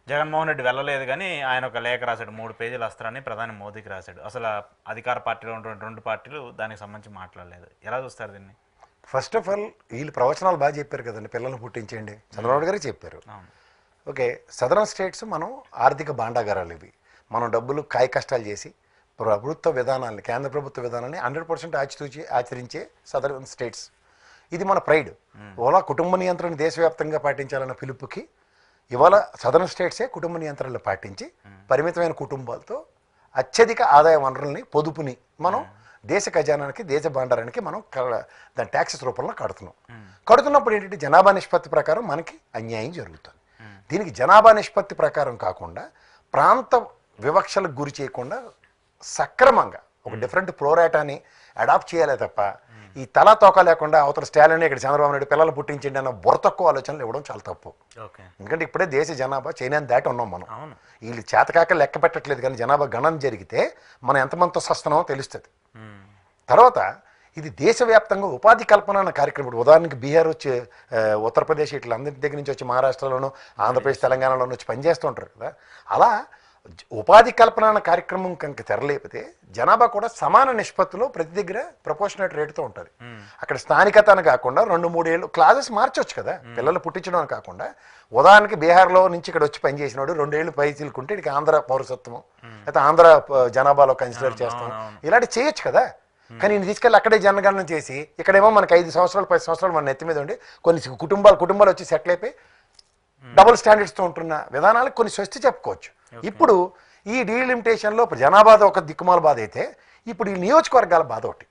జగన్మోహన్ రెడ్డి వెళ్ళలేదు కానీ ఆయన ఒక లేఖ రాశాడు, 3 పేజీల అస్త్రాన్ని ప్రధాని మోదీకి రాశాడు. అసలు అధికార పార్టీలో ఉన్నటువంటి 2 పార్టీలు దానికి సంబంధించి మాట్లాడలేదు. ఎలా చూస్తారు దీన్ని? ఫస్ట్ ఆఫ్ ఆల్ వీళ్ళు ప్రవచనాలు బాగా చెప్పారు కదండి, పిల్లల్ని పుట్టించేయండి, చంద్రబాబు గారే చెప్పారు. ఓకే, సదరన్ స్టేట్స్ మనం ఆర్థిక భాండాగారాలు ఇవి. మనం డబ్బులు కాయ కష్టాలు చేసి ప్రభుత్వ విధానాన్ని, కేంద్ర ప్రభుత్వ విధానాన్ని 100% ఆచితూచి ఆచరించే సదరన్ స్టేట్స్. ఇది మన ప్రైడ్. ఓలా కుటుంబ నియంత్రణ దేశవ్యాప్తంగా పాటించాలన్న పిలుపుకి ఇవాళ సదరన్ స్టేట్సే కుటుంబ నియంత్రణలు పాటించి పరిమితమైన కుటుంబాలతో అత్యధిక ఆదాయ వనరుల్ని పొదుపుని మనం దేశ ఖజానానికి దేశ భాండారానికి మనం దాని ట్యాక్సెస్ రూపంలో కడుతున్నప్పుడు ఏంటంటే జనాభా నిష్పత్తి ప్రకారం మనకి అన్యాయం జరుగుతుంది. దీనికి జనాభా నిష్పత్తి ప్రకారం కాకుండా ప్రాంత వివక్షలకు గురి చేయకుండా సక్రమంగా ఒక డిఫరెంట్ ప్రోరాటాని అడాప్ట్ చేయాలే తప్ప ఈ తలా తోక లేకుండా అవతల స్టాలిన్ ఇక్కడ చంద్రబాబు నాయుడు పిల్లలు పుట్టించండి అన్న బుర్ర తక్కువ ఆలోచనలు ఇవ్వడం చాలా తప్పు. ఎందుకంటే ఇప్పుడే దేశ జనాభా చైనాని దాటి ఉన్నాం మనం. వీళ్ళు చేతకాక లెక్క పెట్టట్లేదు, కానీ జనాభా గణన జరిగితే మనం ఎంతమందితో సస్తున్నామో తెలుస్తుంది. తర్వాత ఇది దేశవ్యాప్తంగా ఉపాధి కల్పన అన్న కార్యక్రమం. ఉదాహరణకి బీహార్ వచ్చి ఉత్తరప్రదేశ్ ఇట్లందరి దగ్గర నుంచి వచ్చి మహారాష్ట్రలోను ఆంధ్రప్రదేశ్ తెలంగాణలోనూ వచ్చి పనిచేస్తూ ఉంటారు కదా. అలా ఉపాధి కల్పన అన్న కార్యక్రమం కనుక తెరలేపితే జనాభా కూడా సమాన నిష్పత్తిలో ప్రతి దగ్గర ప్రపోర్షనేట్ రేటుతో ఉంటుంది. అక్కడ స్థానికత అని కాకుండా 2-3 ఏళ్ళు క్లాసెస్ మార్చొచ్చు కదా, పిల్లలు పుట్టించడం అని కాకుండా. ఉదాహరణకి బీహార్లో నుంచి ఇక్కడ వచ్చి పనిచేసినాడు 2 ఏళ్ళు పై తీసుకుంటే ఇక ఆంధ్ర పౌరసత్వం లేకపోతే ఆంధ్ర జనాభాలో కన్సిడర్ చేస్తాం, ఇలాంటి చేయొచ్చు కదా. కానీ నేను తీసుకెళ్ళి అక్కడే జనగణన చేసి ఇక్కడేమో మనకి 5 సంవత్సరాలు 10 సంవత్సరాలు మన నెత్తి మీద ఉండి కొన్ని కుటుంబాలు వచ్చి సెటిల్ అయిపోయి డబుల్ స్టాండర్డ్స్తో ఉంటున్న విధానాలకు కొన్ని స్వస్తి చెప్పుకోవచ్చు. ఇప్పుడు ఈ డీలిమిటేషన్లో జనాభా ఒక దిక్కుమాల బాధ అయితే ఇప్పుడు ఈ నియోజకవర్గాల బాధ ఒకటి.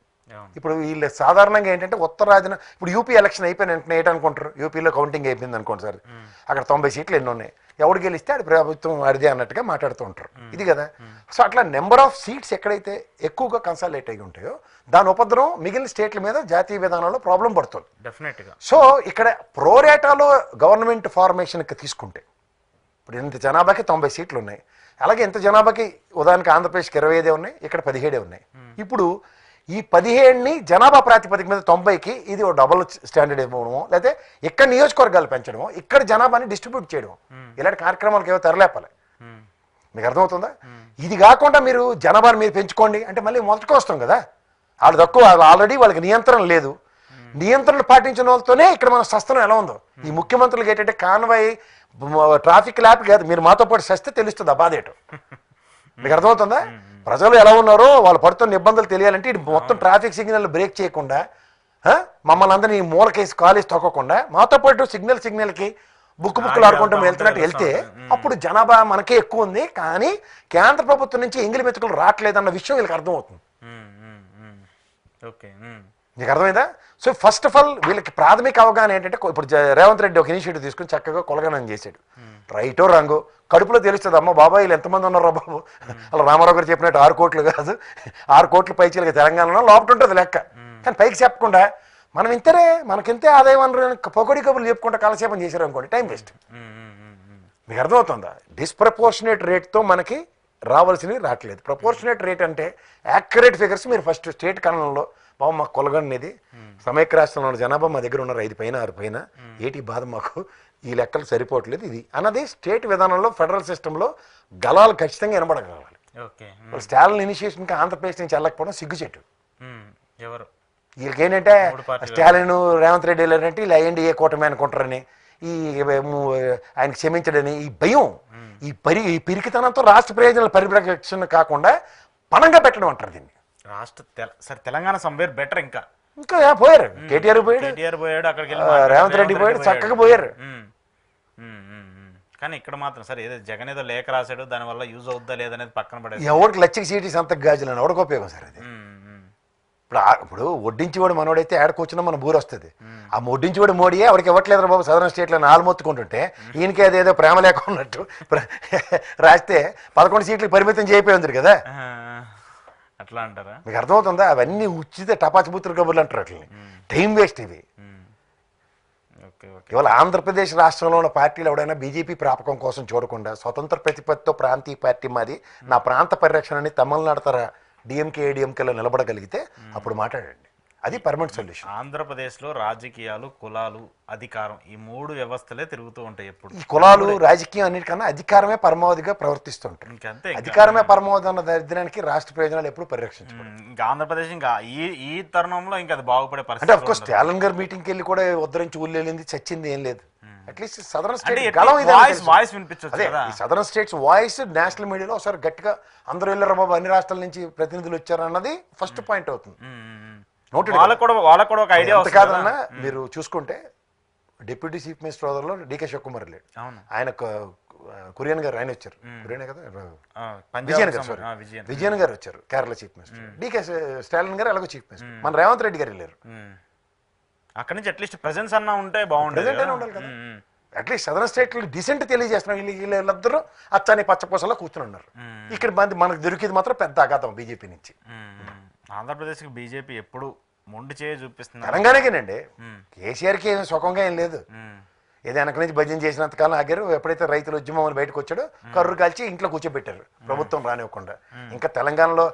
ఇప్పుడు వీళ్ళు సాధారణంగా ఏంటంటే ఉత్తరాదిన ఇప్పుడు యూపీ ఎలక్షన్ అయిపోయిన వెంటనే ఏంటనుకుంటారు, యూపీలో కౌంటింగ్ అయిపోయింది అనుకోండి సార్, అక్కడ 90 సీట్లు ఎన్ని ఉన్నాయి, ఎవడు గెలిస్తే అది ప్రభుత్వం అడిదే అన్నట్టుగా మాట్లాడుతూ ఉంటారు. ఇది కదా. సో అట్లా నెంబర్ ఆఫ్ సీట్స్ ఎక్కడైతే ఎక్కువగా కన్సాలిడేట్ అయి ఉంటాయో దాని ఉపద్రవం మిగిలిన స్టేట్ల మీద జాతీయ విధానంలో ప్రాబ్లం పడుతుంది డెఫినెట్గా. సో ఇక్కడ ప్రోరేటాలో గవర్నమెంట్ ఫార్మేషన్కి తీసుకుంటే ఇప్పుడు ఇంత జనాభాకి 90 సీట్లు ఉన్నాయి, అలాగే ఇంత జనాభాకి ఉదాహరణకి ఆంధ్రప్రదేశ్కి 25 ఉన్నాయి, ఇక్కడ 17 ఉన్నాయి. ఇప్పుడు ఈ 17ని జనాభా ప్రాతిపదిక మీద 90కి ఇది ఒక డబుల్ స్టాండర్డ్ ఇవ్వడమో లేకపోతే ఇక్కడ నియోజకవర్గాలు పెంచడమో ఇక్కడ జనాభాని డిస్ట్రిబ్యూట్ చేయడం, ఇలాంటి కార్యక్రమాలకు ఏవో తెరలేపాలి. మీకు అర్థమవుతుందా? ఇది కాకుండా మీరు జనాభాని మీరు పెంచుకోండి అంటే మళ్ళీ మొదటికి వస్తాం కదా. వాళ్ళు తక్కువ, ఆల్రెడీ వాళ్ళకి నియంత్రణ లేదు. నియంత్రణలు పాటించిన వాళ్ళతోనే ఇక్కడ మన సస్తనం ఎలా ఉందో. ఈ ముఖ్యమంత్రులకి ఏంటంటే కాన్వాయ్ ట్రాఫిక్ ల్యాప్ కాదు, మీరు మాతో పాటు సస్తే తెలుస్తుంది ఆ బాధ ఏంటో. మీకు అర్థమవుతుందా? ప్రజలు ఎలా ఉన్నారో వాళ్ళు పడుతున్న ఇబ్బందులు తెలియాలంటే ఇది మొత్తం ట్రాఫిక్ సిగ్నల్ బ్రేక్ చేయకుండా మమ్మల్ని అందరినీ మూలకేసి కాలేసి తొక్కకుండా మాతో పాటు సిగ్నల్కి బుక్కులు ఆడుకుంటూ వెళ్తే అప్పుడు జనాభా మనకే ఎక్కువ ఉంది, కానీ కేంద్ర ప్రభుత్వం నుంచి ఎంగిలి మెతుకులు రావట్లేదన్న విషయం వీళ్ళకి అర్థమవుతుంది. నీకు అర్థమైందా? సో ఫస్ట్ ఆఫ్ ఆల్ వీళ్ళకి ప్రాథమిక అవగాహన ఏంటంటే ఇప్పుడు రేవంత్ రెడ్డి ఒక ఇనిషియేటివ్ తీసుకుని చక్కగా కొలగనం చేశాడు. రైటో రంగు కడుపులో తెలుస్తుంది, అమ్మ బాబాయ్ వీళ్ళు ఎంతమంది ఉన్నారో బాబు. అలా రామారావు గారు చెప్పినట్టు 6 కోట్లు కాదు, 6 కోట్ల పైచీలకి తెలంగాణలో లోపల ఉంటుంది లెక్క. కానీ పైకి చెప్పకుండా మనం ఇంతరే మనకింతే ఆదాయం వనరు పొగడి కబుర్లు చెప్పుకుంటా కాలక్షేపం చేశారు అనుకోండి, టైం వేస్ట్. మీకు అర్థమవుతుందా? డిస్ప్రపోర్షనేట్ రేట్తో మనకి రావాల్సినవి రావట్లేదు. ప్రపోర్షనేట్ రేట్ అంటే యాక్యురేట్ ఫిగర్స్ మీరు ఫస్ట్ స్టేట్ కణంలో బాబు మాకు కొలగండి, సమైక్య రాష్ట్రంలో ఉన్న జనాభా మా దగ్గర ఉన్నారు 5 పైన 6 పైన, ఏటి బాధ మాకు ఈ లెక్కలు సరిపోవట్లేదు ఇది అన్నది స్టేట్ విధానంలో ఫెడరల్ సిస్టంలో గలాలు ఖచ్చితంగా వినబడగలగాలి. స్టాలిన్ ఇనిషియేషన్కి ఆంధ్రప్రదేశ్ నుంచి వెళ్ళకపోవడం సిగ్గుచెట్టు. ఎవరు వీళ్ళకి ఏంటంటే స్టాలిన్ రేవంత్ రెడ్డి వెళ్ళారంటే ఇలా ఎన్డీఏ కూటమి అనుకుంటారని, ఈ ఆయన క్షమించడని ఈ భయం, ఈ పిరికితనంతో రాష్ట్ర ప్రయోజనాల పరిరక్షణ కాకుండా పణంగా పెట్టడం అంటారు దీన్ని. సరే తెలంగాణ సంబేర్ బెటర్ ఇంకా పోయారు. కేటీఆర్ పోయాడు, అక్కడికి రేవంత్ రెడ్డి పోయాడు, చక్కగా పోయారు. కానీ ఇక్కడ మాత్రం సరే ఏదో జగన్ ఏదో లేఖ రాశాడు, దానివల్ల యూజ్ అవుద్దా లేదనేది పక్కన పడేది. ఎవరికి లక్షకి సీటీ సంతకు గాజులు అని ఎవరికి ఉపయోగం సార్ అది. ఇప్పుడు వడ్డించేవాడు మనోడైతే ఏడ కూర్చున్నా మన బూరు వస్తుంది. ఆ వడ్డించేవాడు మోడీయే ఎవరికి ఇవ్వట్లేదు బాబు సదరన్ స్టేట్లో నాలు మొత్తుకుంటుంటే ఈయనకి అదేదో ప్రేమ లేక ఉన్నట్టు రాస్తే 11 సీట్లకు పరిమితం చేయపోయింది కదా. అట్లా అంటారా? మీకు అర్థమవుతుందా? అవన్నీ ఉచిత టపాచిపుత్ర కబుర్లు అంటారు, అట్లని టైం వేస్ట్ ఇవి. ఇవాళ ఆంధ్రప్రదేశ్ రాష్ట్రంలో ఉన్న పార్టీలు ఎవడైనా బీజేపీ ప్రాపకం కోసం చూడకుండా స్వతంత్ర ప్రతిపత్తితో ప్రాంతీయ పార్టీ మాది, నా ప్రాంత పరిరక్షణని తమిళనాడు తర డిఎంకే ఏడిఎంకేలో నిలబడగలిగితే అప్పుడు మాట్లాడండి, అది పర్మనెంట్ సొల్యూషన్. ఆంధ్రప్రదేశ్లో రాజకీయాలు, కులాలు, అధికారం ఈ 3 వ్యవస్థలే తిరుగుతూ ఉంటాయి ఎప్పుడు. ఈ కులాలు రాజకీయం అన్నిటికన్నా అధికారమే పరమావధిగా ప్రవర్తిస్తుంటారు. అధికారమే పరమావధి అన్న దరిద్రానికి రాష్ట్ర ప్రయోజనాలు ఎప్పుడు పరిరక్షించబడతాయి. ఇంకా ఆంధ్రప్రదేశ్ ఇంకా ఈ తరుణంలో ఇంకా అది బాగుపడే పరిస్థితి. అంటే అఫ్కోర్స్ స్టాలిన్ గారు మీటింగ్కి వెళ్ళి కూడా ఉద్ధరించి ఊళ్ళేళ్ళింది చచ్చింది ఏం లేదు. అట్లీస్ట్ సదరన్ స్టేట్ వాయిస్ వినిపించచ్చు. అదే ఈ సదరన్ స్టేట్స్ వాయిస్ నేషనల్ మీడియాలో ఒకసారి గట్టిగా అందరూ వెళ్ళారు బాబు అన్ని రాష్ట్రాల నుంచి ప్రతినిధులు వచ్చారు అన్నది ఫస్ట్ పాయింట్ అవుతుంది. వాళ్ళకు కూడా ఒక ఐడియా కాదన్నా మీరు చూసుకుంటే డిప్యూటీ చీఫ్ మినిస్టర్ హోదాలో డీకే శివకుమార్ లేడు. అవును. ఆయన కురియన్ గారు ఆయన వచ్చారు. కురియనే కదా, పంజాబ్ విజయన్ గారు, సారీ విజయన్. విజయన్ గారు వచ్చారు కేరళ చీఫ్ మినిస్టర్. డీకే స్టాలిన్ గారు అలాగే చీఫ్ మినిస్టర్. మన రేవంత్ రెడ్డి గారు వెళ్ళారు. అక్కడి నుంచి అట్లీస్ట్ ప్రెజెన్స్ అన్నా ఉంటే బాగుండేది ప్రెజెంట్ అయినా ఉండాలి కదా. అట్లీస్ట్ సదరన్ స్టేట్లో డిసెంట్ తెలియజేస్తున్నాం. వీళ్ళిద్దరూ అచ్చని పచ్చపూసలో కూర్చుని ఉన్నారు. ఇక్కడ మనకు దొరికేది మాత్రం పెద్ద అఘాతం బీజేపీ నుంచి. ఆంధ్రప్రదేశ్కి బీజేపీ ఎప్పుడు మొండి చేయ చూపిస్తుంది. తెలంగాణకేనండి, కేసీఆర్కి ఏమి సుఖంగా ఏం లేదు. ఏదో వెనక నుంచి భజన చేసినంతకాలం ఆగారు. ఎప్పుడైతే రైతుల ఉద్యమం బయటకు వచ్చాడో కర్రు కాల్చి ఇంట్లో కూర్చోబెట్టారు ప్రభుత్వం రానివ్వకుండా. ఇంకా తెలంగాణలో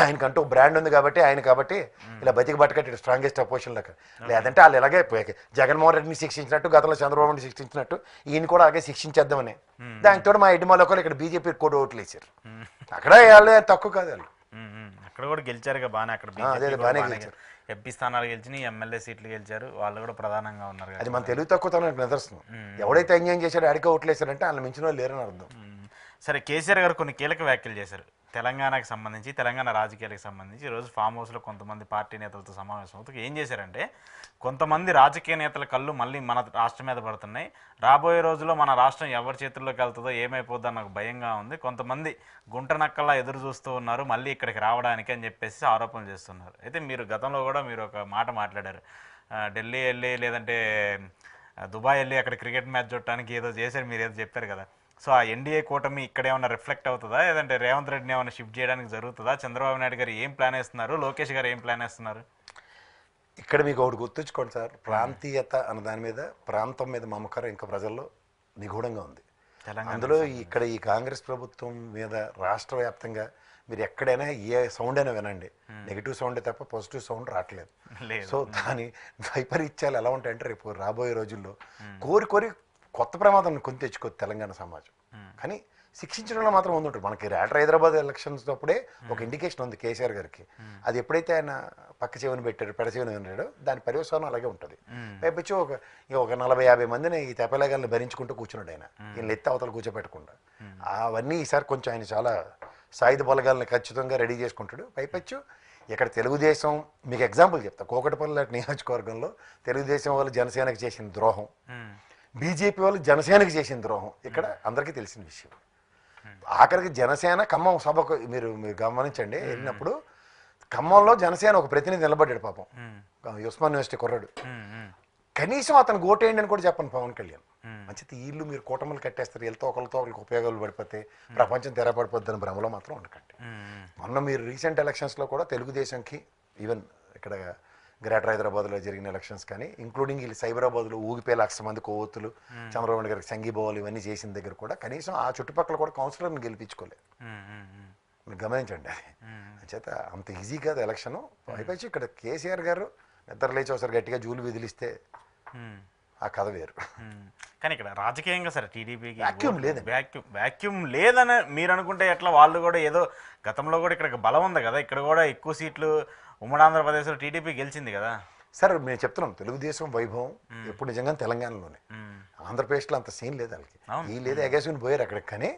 ఆయనకంటూ బ్రాండ్ ఉంది కాబట్టి ఇలా బతికి బట్టకట్టి స్ట్రాంగెస్ట్ అపోజిషన్ లాగా. లేదంటే వాళ్ళు ఇలాగే జగన్మోహన్ రెడ్డిని శిక్షించినట్టు, గతంలో చంద్రబాబు నాయుడు శిక్షించినట్టు ఈయన కూడా అలాగే శిక్షించేద్దామని. దానితో మా ఎడ్డిమాలోకలు ఇక్కడ బీజేపీ కూడా ఓట్లు వేసారు. అక్కడ వాళ్ళే తక్కువ కాదు వాళ్ళు. అక్కడ కూడా గెలిచారుగా బాగానే. అక్కడ బాగానే గెలిచారు. ఎంపీ స్థానాలు గెలిచి ఎమ్మెల్యే సీట్లు గెలిచారు. వాళ్ళు కూడా ప్రధానంగా ఉన్నారు. అది మన తెలుగు తక్కువతనానికి నిదర్శనం. ఎవడైతే అన్యాయం చేశాడో ఆడికే ఓట్లేశారంటే వాళ్ళు మించిన వాళ్ళు లేరని అర్థం. సరే, కేసీఆర్ గారు కొన్ని కీలక వ్యాఖ్యలు చేశారు తెలంగాణకి సంబంధించి, తెలంగాణ రాజకీయాలకు సంబంధించి. ఈరోజు ఫామ్ హౌస్లో కొంతమంది పార్టీ నేతలతో సమావేశం అవుతూ ఏం చేశారంటే, కొంతమంది రాజకీయ నేతల కళ్ళు మళ్ళీ మన రాష్ట్రం మీద పడుతున్నాయి. రాబోయే రోజుల్లో మన రాష్ట్రం ఎవరి చేతుల్లోకి వెళ్తుందో, ఏమైపోద్దో నాకు భయంగా ఉంది. కొంతమంది గుంట నక్కల్లా ఎదురు చూస్తూ ఉన్నారు మళ్ళీ ఇక్కడికి రావడానికి అని చెప్పేసి ఆరోపణలు చేస్తున్నారు. అయితే మీరు గతంలో కూడా మీరు ఒక మాట మాట్లాడారు, ఢిల్లీ వెళ్ళి లేదంటే దుబాయ్ వెళ్ళి అక్కడ క్రికెట్ మ్యాచ్ చూడటానికి ఏదో చేశారు, మీరు ఏదో చెప్పారు కదా. సో ఆ ఎన్డీఏ కూటమి ఇక్కడ ఏమైనా రిఫ్లెక్ట్ అవుతుందా, లేదంటే రేవంత్ రెడ్డిని ఏమైనా షిఫ్ట్ చేయడానికి జరుగుతుందా? చంద్రబాబు నాయుడు గారు ఏం ప్లాన్ వేస్తున్నారు, లోకేష్ గారు ఏం ప్లాన్ వేస్తున్నారు? ఇక్కడ మీకు ఒకటి గుర్తుంచుకోండి సార్, ప్రాంతీయత అన్న దాని మీద, ప్రాంతం మీద మమకారం ఇంకా ప్రజల్లో నిగూఢంగా ఉంది. అందులో ఇక్కడ ఈ కాంగ్రెస్ ప్రభుత్వం మీద రాష్ట్ర వ్యాప్తంగా మీరు ఎక్కడైనా ఏ సౌండ్ అయినా వినండి, నెగిటివ్ సౌండే తప్ప పాజిటివ్ సౌండ్ రావట్లేదు. సో దాని వైపరీత్యాలు ఎలా ఉంటాయంటే రేపు రాబోయే రోజుల్లో కోరి కొత్త ప్రమాదం కొని తెచ్చుకోదు తెలంగాణ సమాజం. కానీ శిక్షించడంలో మాత్రం ఉంటుంది. మనకి గ్రేటర్ హైదరాబాద్ ఎలక్షన్స్ అప్పుడే ఒక ఇండికేషన్ ఉంది కేసీఆర్ గారికి. అది ఎప్పుడైతే ఆయన పక్క చెవిని పెట్టాడు, పెడ చెవిని విన్నాడో దాని పర్యవసానం అలాగే ఉంటుంది. పైపించి ఒక 40-50 మందిని ఈ తెప్పలేగాలను భరించుకుంటూ కూర్చున్నాడు ఆయన, ఈయన ఎత్తి అవతలు కూర్చోపెట్టకుండా. అవన్నీ ఈసారి కొంచెం ఆయన చాలా సాయుధ బలగాలను ఖచ్చితంగా రెడీ చేసుకుంటాడు. పైపచ్చు ఇక్కడ తెలుగుదేశం, మీకు ఎగ్జాంపుల్ చెప్తా, కూకటపల్లి నియోజకవర్గంలో తెలుగుదేశం వాళ్ళు జనసేనకి చేసిన ద్రోహం, బీజేపీ వాళ్ళు జనసేనకి చేసిన ద్రోహం ఇక్కడ అందరికీ తెలిసిన విషయం. ఆఖరికి జనసేన ఖమ్మం సభకు మీరు గమనించండి, వెళ్ళినప్పుడు ఖమ్మంలో జనసేన ఒక ప్రతినిధి నిలబడ్డాడు పాపం, ఉస్మాన్ యూనివర్సిటీ కుర్రాడు. కనీసం అతను ఓటేయండి అని కూడా చెప్పండి పవన్ కళ్యాణ్. మంచిది వీళ్ళు మీరు కూటములు కట్టేస్తారు, వెళ్తే ఒకరితో ఒకరికి ఉపయోగాలు పడిపోతే ప్రపంచం తెరపడిపోద్దని భ్రమలో మాత్రం ఉండకండి. మొన్న మీరు రీసెంట్ ఎలక్షన్స్లో కూడా తెలుగుదేశంకి ఈవెన్ ఇక్కడ గ్రేటర్ హైదరాబాద్లో జరిగిన ఎలక్షన్స్ కానీ, ఇంక్లూడింగ్ వీళ్ళు సైబరాబాద్లో ఊగిపోయే 1,00,000 మంది కొవ్వొత్తులు చంద్రబాబు గారికి సంఘీభావాలు ఇవన్నీ చేసిన దగ్గర కూడా కనీసం ఆ చుట్టుపక్కల కూడా కౌన్సిలర్ని గెలిపించుకోలేదు. మీరు గమనించండి. అది చేత అంత ఈజీ కాదు ఎలక్షను. అయిపోయి ఇక్కడ కేసీఆర్ గారు నిద్ర లేచి ఒకసారి గట్టిగా జూలు విదిలిస్తే ఆ కథ వేరు. కానీ ఇక్కడ రాజకీయంగా సరే టీడీపీకి వ్యాక్యూమ్ లేదని మీరు అనుకుంటే ఎట్లా? వాళ్ళు కూడా ఏదో గతంలో కూడా ఇక్కడ బలం ఉంది కదా, ఇక్కడ కూడా ఎక్కువ సీట్లు ఉమ్మడి ఆంధ్రప్రదేశ్లో టీడీపీ గెలిచింది కదా సార్. మేము చెప్తున్నాం తెలుగుదేశం వైభవం ఎప్పుడు నిజంగా తెలంగాణలోనే, ఆంధ్రప్రదేశ్లో అంత సీన్ లేదు వాళ్ళకి. ఈ లేదు ఎగేసుకుని పోయారు అక్కడికి. కానీ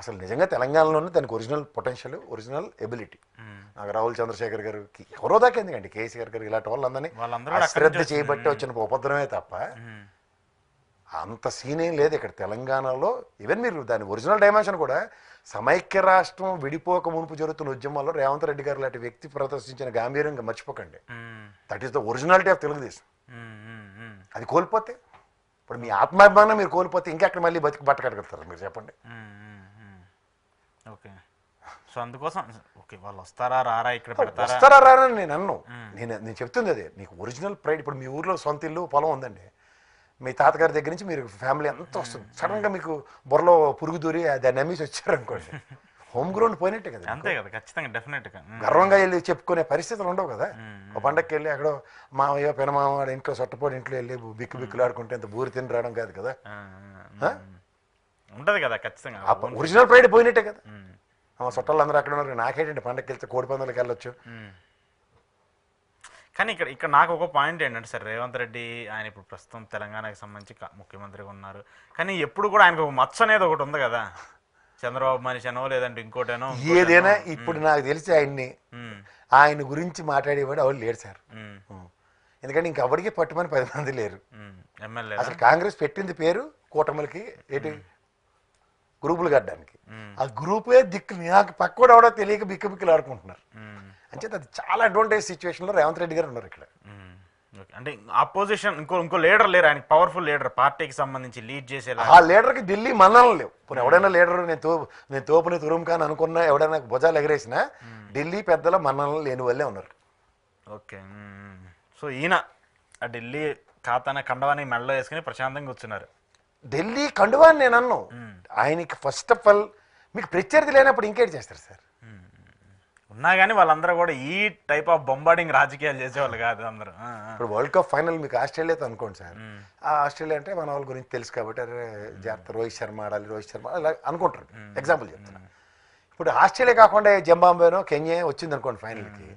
అసలు నిజంగా తెలంగాణలోనే దానికి ఒరిజినల్ పొటెన్షియల్, ఒరిజినల్ ఎబిలిటీ. నాకు రాహుల్ చంద్రశేఖర్ గారు ఎవరో దాకా ఎందుకండి, కేసీఆర్ గారు ఇలాంటి వాళ్ళందరినీ అశ్రద్ధ చేయబట్టి వచ్చిన ఉపద్రవమే తప్ప అంత సీన్ ఏం లేదు ఇక్కడ తెలంగాణలో. ఈవెన్ మీరు దాని ఒరిజినల్ డైమెన్షన్ కూడా సమైక్య రాష్ట్రం విడిపోక మునుపు జరుగుతున్న ఉద్యమాల్లో రేవంత్ రెడ్డి గారు లాంటి వ్యక్తి ప్రదర్శించిన గాంభీర్యంగా మర్చిపోకండి. That is the originality of Telugu Desam. అది కోల్పోతే ఇప్పుడు మీ ఆత్మాభిమానం మీరు కోల్పోతే ఇంకెక్కడ మళ్ళీ బతికి బట్టకడగలుగుతారు మీరు చెప్పండి. ఓకే, సో అందుకోసం ఓకే వాళ్ళు వస్తారా రారా, ఇక్కడ వస్తారా రారా అని నేను అన్ను. నేను చెప్తుంది అదే, నీకు ఒరిజినల్ ప్రైడ్. ఇప్పుడు మీ ఊర్లో సొంత ఇల్లు పొలం ఉందండి, మీ తాతగారి దగ్గర నుంచి మీరు ఫ్యామిలీ అంతా వస్తుంది. సడన్గా మీకు బుర్రలో పురుగు దూరి దాన్ని నమ్మేసి వచ్చారనుకోండి, హోమ్ గ్రౌండ్ పోయినట్టే కదా. అంతే కదా, ఖచ్చితంగా డెఫినెట్గా గర్వంగా వెళ్ళి చెప్పుకునే పరిస్థితులు ఉండవు కదా. ఒక పండగకి వెళ్ళి అక్కడ మావయ్య పెనమామ ఇంట్లో సొట్టపోడి ఇంట్లో వెళ్ళి బిక్కులు ఆడుకుంటే ఇంత బూరి తిని రావడం కాదు కదా. ఉంటుంది కదా ఖచ్చితంగా, ఒరిజినల్ ప్రైడ్ పోయినట్టే కదా. చుట్టాలు అందరూ అక్కడ ఉన్నారు, నాకేంటంటే పండగకి వెళ్తే కోడి పందాలకు వెళ్ళొచ్చు. కానీ ఇక్కడ నాకు ఒక పాయింట్ ఏంటంటే సార్, రేవంత్ రెడ్డి ఆయన ఇప్పుడు ప్రస్తుతం తెలంగాణకి సంబంధించి ముఖ్యమంత్రిగా ఉన్నారు. కానీ ఎప్పుడు కూడా ఆయనకు ఒక మచ్చ అనేది ఒకటి ఉంది కదా, చంద్రబాబు మనిషినో లేదంటే ఇంకోటేనో ఏదైనా. ఇప్పుడు నాకు తెలిసి ఆయన గురించి మాట్లాడేవాడు ఎవరు లేరు సార్. ఎందుకంటే ఇంకెవరికి పట్టుమని 10 మంది లేరు. ఎమ్మెల్యే అసలు కాంగ్రెస్ పెట్టింది పేరు కూటమిలకి ఏంటి గ్రూపులు కట్టడానికి. ఆ గ్రూపే దిక్కు నాకు పక్కడు అవడో తెలియక బిక్కులు ఆడుకుంటున్నారు. అంచేత అది చాలా అడ్వాంటేజ్ సిచ్యువేషన్లో రేవంత్ రెడ్డి గారు ఉన్నారు ఇక్కడ. అంటే అపోజిషన్ ఇంకో లీడర్ లేరు, ఆయన పవర్ఫుల్ లీడర్ పార్టీకి సంబంధించి లీడ్ చేసేలా. ఆ లీడర్కి ఢిల్లీ మన్ననలు లేవు. ఇప్పుడు ఎవడైనా లీడర్ నేను తోపుని తురుముకాని అనుకున్నా, ఎవడైనా భుజాలు ఎగరేసినా ఢిల్లీ పెద్దల మన్ననలు లేని వాళ్ళే ఉన్నారు. ఓకే. సో ఈయన ఆ ఢిల్లీ ఖాతాన కండవాని మెడలో వేసుకుని ప్రశాంతంగా కూర్చున్నారు. ఢిల్లీ కండువాని నేను అన్నాను. ఆయనకి ఫస్ట్ ఆఫ్ ఆల్ మీకు ప్రత్యర్థి లేనప్పుడు ఇంకేటి చేస్తారు సార్? ఉన్నా కానీ వాళ్ళందరూ కూడా ఈ టైప్ ఆఫ్ బొంబార్డింగ్ రాజకీయాలు చేసేవాళ్ళు కాదు అందరూ. ఇప్పుడు వరల్డ్ కప్ ఫైనల్ మీకు ఆస్ట్రేలియాతో అనుకోండి సార్. ఆ ఆస్ట్రేలియా అంటే మన వాళ్ళ గురించి తెలుసు కాబట్టి అరే జాగ్రత్త రోహిత్ శర్మ ఆడాలి, రోహిత్ శర్మ అలా అనుకుంటారు. ఎగ్జాంపుల్ చెప్తున్నా. ఇప్పుడు ఆస్ట్రేలియా కాకుండా జింబాబ్వేనో కెన్యా వచ్చింది అనుకోండి ఫైనల్కి,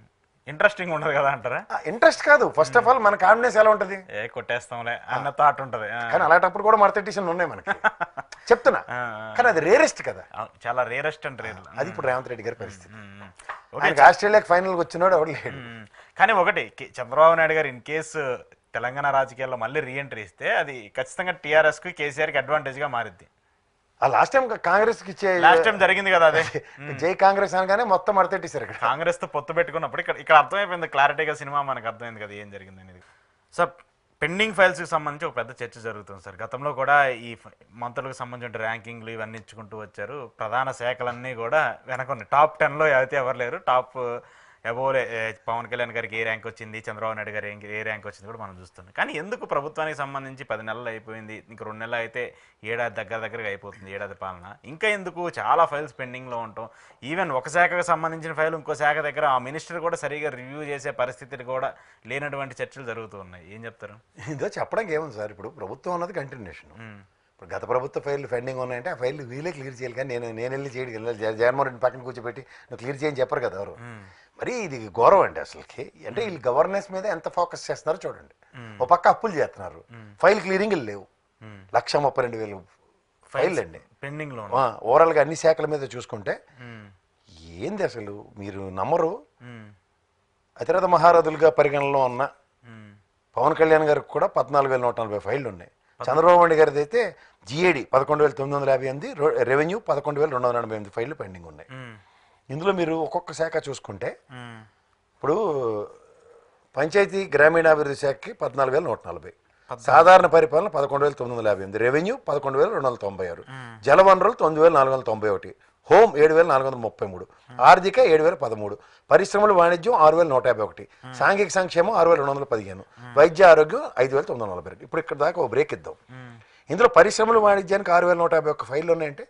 ఇంట్రెస్టింగ్ ఉండదు కదా అంటారా? ఇంట్రెస్ట్ కాదు. ఫస్ట్ ఆఫ్ ఆల్ మన కాన్ఫిడెన్స్ ఎలా ఉంటుంది? కొట్టేస్తాంలే అన్న థాట్ ఉంటుంది. కానీ అలాంటప్పుడు కూడా మడతెట్టిషన్ ఉన్నాయి మనకి, చెప్తున్నా. కానీ అది రేరెస్ట్ కదా, చాలా రేరెస్ట్ అంటే రేర్. అది ఇప్పుడు రేవంత్ రెడ్డి గారి పరిస్థితి. ఆయనకి ఆస్ట్రేలియాకి ఫైనల్కి వచ్చినాడు ఎవరు లేడు. కానీ ఒకటి, చంద్రబాబు నాయుడు గారు ఇన్ కేసు తెలంగాణ రాజకీయాల్లో మళ్ళీ రీఎంట్రీ ఇస్తే అది ఖచ్చితంగా టీఆర్ఎస్కి కేసీఆర్కి అడ్వాంటేజ్గా మారిద్ది. లాస్ట్ టైం కాంగ్రెస్కి ఇచ్చే లాస్ట్ టైం జరిగింది కదా అదే. జై కాంగ్రెస్ అనగానే మొత్తం మడతెట్టేశారు ఇక్కడ. కాంగ్రెస్ తో పొత్తు పెట్టుకున్నప్పుడు ఇక్కడ అర్థమైపోయింది క్లారిటీగా, సినిమా మనకు అర్థమైంది కదా ఏం జరిగింది అనేది. సార్ పెండింగ్ ఫైల్స్కి సంబంధించి ఒక పెద్ద చర్చ జరుగుతుంది సార్. గతంలో కూడా ఈ మంత్రులకు సంబంధించిన ర్యాంకింగ్లు ఇవన్నీ ఇచ్చుకుంటూ వచ్చారు. ప్రధాన శాఖలన్నీ కూడా వెనకొన్ని టాప్ 10లో అయితే ఎవరు లేరు. టాప్ అబోవ్ పవన్ కళ్యాణ్ గారికి ఏ ర్యాంక్ వచ్చింది, చంద్రబాబు నాయుడు గారు ఏ ర్యాంక్ వచ్చింది కూడా మనం చూస్తున్నాం. కానీ ఎందుకు ప్రభుత్వానికి సంబంధించి 10 నెలలు అయిపోయింది, ఇంక 2 నెలలు అయితే ఏడాది దగ్గరగా అయిపోతుంది, ఏడాది పాలన, ఇంకా ఎందుకు చాలా ఫైల్స్ పెండింగ్లో ఉంటాం? ఈవెన్ ఒక శాఖకు సంబంధించిన ఫైల్ ఇంకో శాఖ దగ్గర ఆ మినిస్టర్ కూడా సరిగా రివ్యూ చేసే పరిస్థితులు కూడా లేనటువంటి చర్చలు జరుగుతూ ఉన్నాయి. ఏం చెప్తారు? ఇదో చెప్పడానికి ఏముంది సార్, ఇప్పుడు ప్రభుత్వం అన్నది కంటిన్యూషన్. ఇప్పుడు గత ప్రభుత్వ ఫైళ్ళు పెండింగ్ ఉన్నాయంటే ఆ ఫైళ్ళు వీళ్ళే క్లియర్ చేయాలి. కానీ నేను వెళ్ళి చేయడానికి వెళ్ళాలి. జగన్మోహన్ రెడ్డి పక్కన కూర్చోబెట్టి నువ్వు క్లియర్ చేయని చెప్పరు కదా ఎవరు. మరి ఇది గౌరవం అండి అసలుకి. అంటే వీళ్ళు గవర్నెన్స్ మీద ఎంత ఫోకస్ చేస్తున్నారో చూడండి. ఒక పక్క అప్పులు చేస్తున్నారు, ఫైల్ క్లియరింగ్లు లేవు. 132,000 ఫైల్ అండి పెండింగ్లో. ఓవరాల్గా అన్ని శాఖల మీద చూసుకుంటే ఏంది అసలు మీరు నమ్మరు. అతిరథ మహారథులుగా పరిగణనలో ఉన్న పవన్ కళ్యాణ్ గారికి కూడా 14,140 ఫైళ్ళు ఉన్నాయి. చంద్రబాబు నాయుడు గారిది అయితే జిఏడి 11,958, రెవెన్యూ 11,248 ఫైళ్ళు పెండింగ్ ఉన్నాయి. ఇందులో మీరు ఒక్కొక్క శాఖ చూసుకుంటే ఇప్పుడు పంచాయతీ గ్రామీణాభివృద్ధి శాఖకి 14,140, సాధారణ పరిపాలన 11,958, రెవెన్యూ 11,296, జలవనరులు 9,491, హోమ్ 7,433, ఆర్థిక 7,013, పరిశ్రమలు వాణిజ్యం 6,151, సాంఘిక సంక్షేమం 6,215, వైద్య ఆరోగ్యం 5,942. ఇప్పుడు ఇక్కడ దాకా ఒక బ్రేక్ ఇద్దాం. ఇందులో పరిశ్రమలు వాణిజ్యానికి 6,151 ఫైళ్ళు ఉన్నాయంటే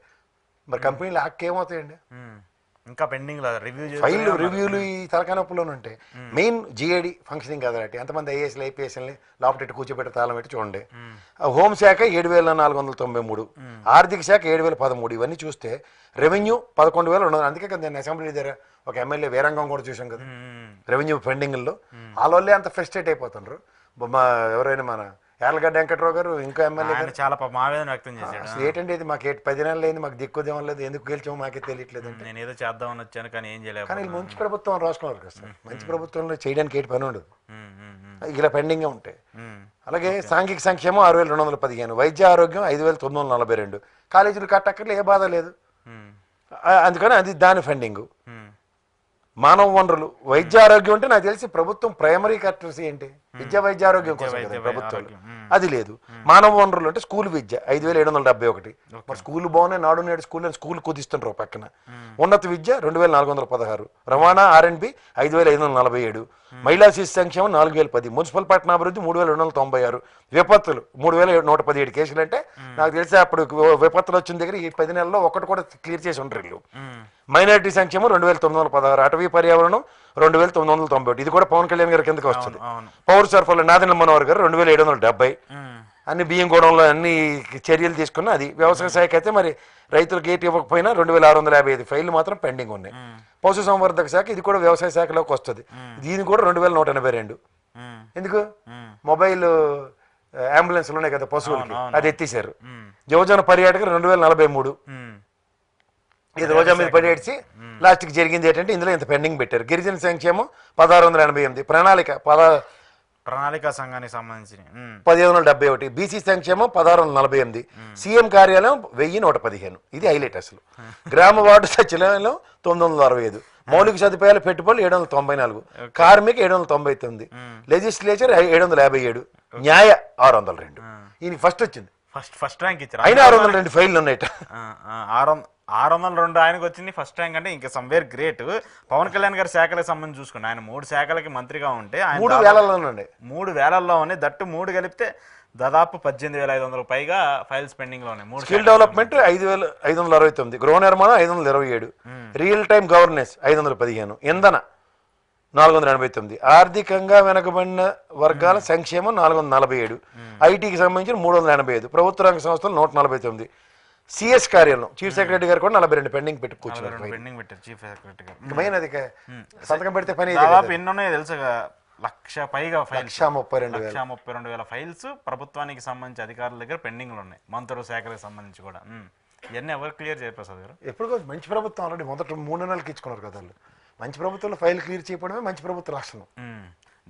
మరి కంపెనీలు యాక్ట్ ఏమవుతాయండి? ఇంకా పెండింగ్ ఫైల్ రివ్యూలు ఈ తలకానప్పులోనే ఉంటాయి. మెయిన్ జిఏడి ఫంక్షనింగ్ కదటి ఎంతమంది ఐఏఎస్లు ఐపీఎస్ఎల్ని లోపల కూర్చోబెట్టి తాళం పెట్టి చూడండి. హోమ్ శాఖ 7,493, ఆర్థిక శాఖ 7,013. ఇవన్నీ చూస్తే రెవెన్యూ 11,200. అందుకే కదా నేను అసెంబ్లీ దగ్గర ఒక ఎమ్మెల్యే వీరంగం కూడా చూసాం కదా రెవెన్యూ పెండింగ్లో. వాళ్ళే అంత ఫ్రస్ట్రేట్ అయిపోతున్నారు. మా ఎవరైనా మన యార్లగడ్డ వెంకట్రావు గారు ఇంకో ఎమ్మెల్యే గారు చాలా ఆవేదన వ్యక్తం చేశాడు. అసలు ఏంటంటే ఇది మాకు 10 నెలలు అయింది, మాకు దిక్కుదేమం లేదు, ఎందుకు గెలిచామో మాకే తెలియట్లేదు. నేను ఏదో చేద్దామని వచ్చాను కానీ ఏం చేయలేదు. కానీ మంచి ప్రభుత్వం రాసుకున్నారు కదా సార్. మంచి ప్రభుత్వంలో చేయడానికి ఏంటి పని ఉండదు, ఇలా పెండింగ్గా ఉంటాయి. అలాగే సాంఘిక సంక్షేమం 6,215, వైద్య ఆరోగ్యం 5,942, కాలేజీలు కట్టక్కర్లు ఏ బాధ లేదు. అందుకని అది దాని ఫండింగ్. మానవ వనరులు వైద్య ఆరోగ్యం అంటే నాకు తెలిసి ప్రభుత్వం ప్రైమరీ కట్టర్సీ ఏంటి విద్యా వైద్య ఆరోగ్యం కోసం ప్రభుత్వం, అది లేదు. మానవ వనరులు అంటే స్కూల్ విద్య 5,771. మరి స్కూల్ బాగున్నాయి, నాడు నేడు స్కూల్ కుదిస్తుంటారు పక్కన. ఉన్నత విద్య 2,416, రవాణా R&B 5,547, మహిళా శిశు సంక్షేమం 4,010, మున్సిపల్ పట్టణాభివృద్ధి 3,296, విపత్తులు 3,117 కేసులు. అంటే నాకు తెలిసి అప్పుడు విపత్తులు వచ్చిన దగ్గర ఈ 10 నెలల్లో ఒకటి కూడా క్లియర్ చేసి ఉంటారు వీళ్ళు. మైనారిటీ సంక్షేమం 2,916, అటవీ పర్యావరణం 2,991. ఇది కూడా పవన్ కళ్యాణ్ గారి కిందకి వస్తుంది. పౌర సరఫరాలు నాదెండ్ల మనోహర్ గారు 2,770. అన్ని బియ్యం గోడంలో అన్ని చర్యలు తీసుకున్న అది. వ్యవసాయ శాఖ అయితే మరి రైతులకు ఏటి ఇవ్వకపోయినా 2,655 ఫైళ్లు మాత్రం పెండింగ్ ఉన్నాయి. పశు సంవర్ధక శాఖ ఇది కూడా వ్యవసాయ శాఖలోకి వస్తుంది. దీని కూడా 2,182. ఎందుకు? మొబైల్ అంబులెన్స్లు ఉన్నాయి కదా పశువులకి, అది ఎత్తేసారు. యువజన పర్యాటక 2,043. ఇది రోజా మీద పడేసి లాస్ట్కి జరిగింది ఏంటంటే ఇందులో ఇంత పెండింగ్ పెట్టారు. గిరిజన సంక్షేమం 1,688, ప్రణాళిక ప్రణాళికా సంఘానికి సంబంధించి 1771, బీసీ సంక్షేమం 1648, సీఎం కార్యాలయం 1115. ఇది హైలైట్ అసలు. గ్రామ వార్డు సచివాలయం 965, మౌలిక సదుపాయాల పెట్టుబడులు 794, కార్మిక 799, లెజిస్లేచర్ 757, న్యాయ 602. ఈయన ఫస్ట్ వచ్చింది. ఫస్ట్ ర్యాంక్ ఇచ్చారు. అయినా 602 ఫైళ్ళు ఉన్నాయట. 602 ఆయనకు వచ్చింది ఫస్ట్ ర్యాంక్. అంటే ఇంకా సమ్వేర్ గ్రేట్. పవన్ కళ్యాణ్ గారి శాఖలకు సంబంధించి చూసుకోండి, ఆయన 3 శాఖలకి మంత్రిగా ఉంటే ఆయన 3,000లోనే దట్టు 3 కలిపితే దాదాపు 18,500 పైగా ఫైల్స్ పెండింగ్ లో ఉన్నాయి. స్కిల్ డెవలప్మెంట్ 5,569, గృహ నిర్మాణం 527, రియల్ టైమ్ గవర్నెన్స్ 515, ఇంధన 489, ఆర్థికంగా వెనకబడిన వర్గాల సంక్షేమం 447, ఐటీకి సంబంధించిన 385, ప్రభుత్వ రంగ సంస్థలు 149, సిఎస్ కార్యాలయం చీఫ్ సెక్రటరీ గారు కూడా 42 పెండింగ్ పెట్టి కూర్చున్నారు. పెండింగ్ పెట్టారు చీఫ్ సెక్రటరీ గారు. మెయిన్ అది సంతకం పెడితే పని దాదాపు ఎన్ని ఉన్నాయో తెలుసు, 1,00,000 పైగా ఫైల్స్, 1,32,000 ఫైల్స్ ప్రభుత్వానికి సంబంధించి అధికారుల దగ్గర పెండింగ్లు ఉన్నాయి. మంత్రుల శాఖలకు సంబంధించి కూడా ఇవన్నీ ఎవరు క్లియర్ చేయ ప్రసాద్ గారు? ఎప్పుడు మంచి ప్రభుత్వం ఆల్రెడీ మొదట 3 నెలలకి ఇచ్చుకున్నారు కదా వాళ్ళు. మంచి ప్రభుత్వంలో ఫైల్ క్లియర్ చేయడమే మంచి ప్రభుత్వ రాష్ట్రం.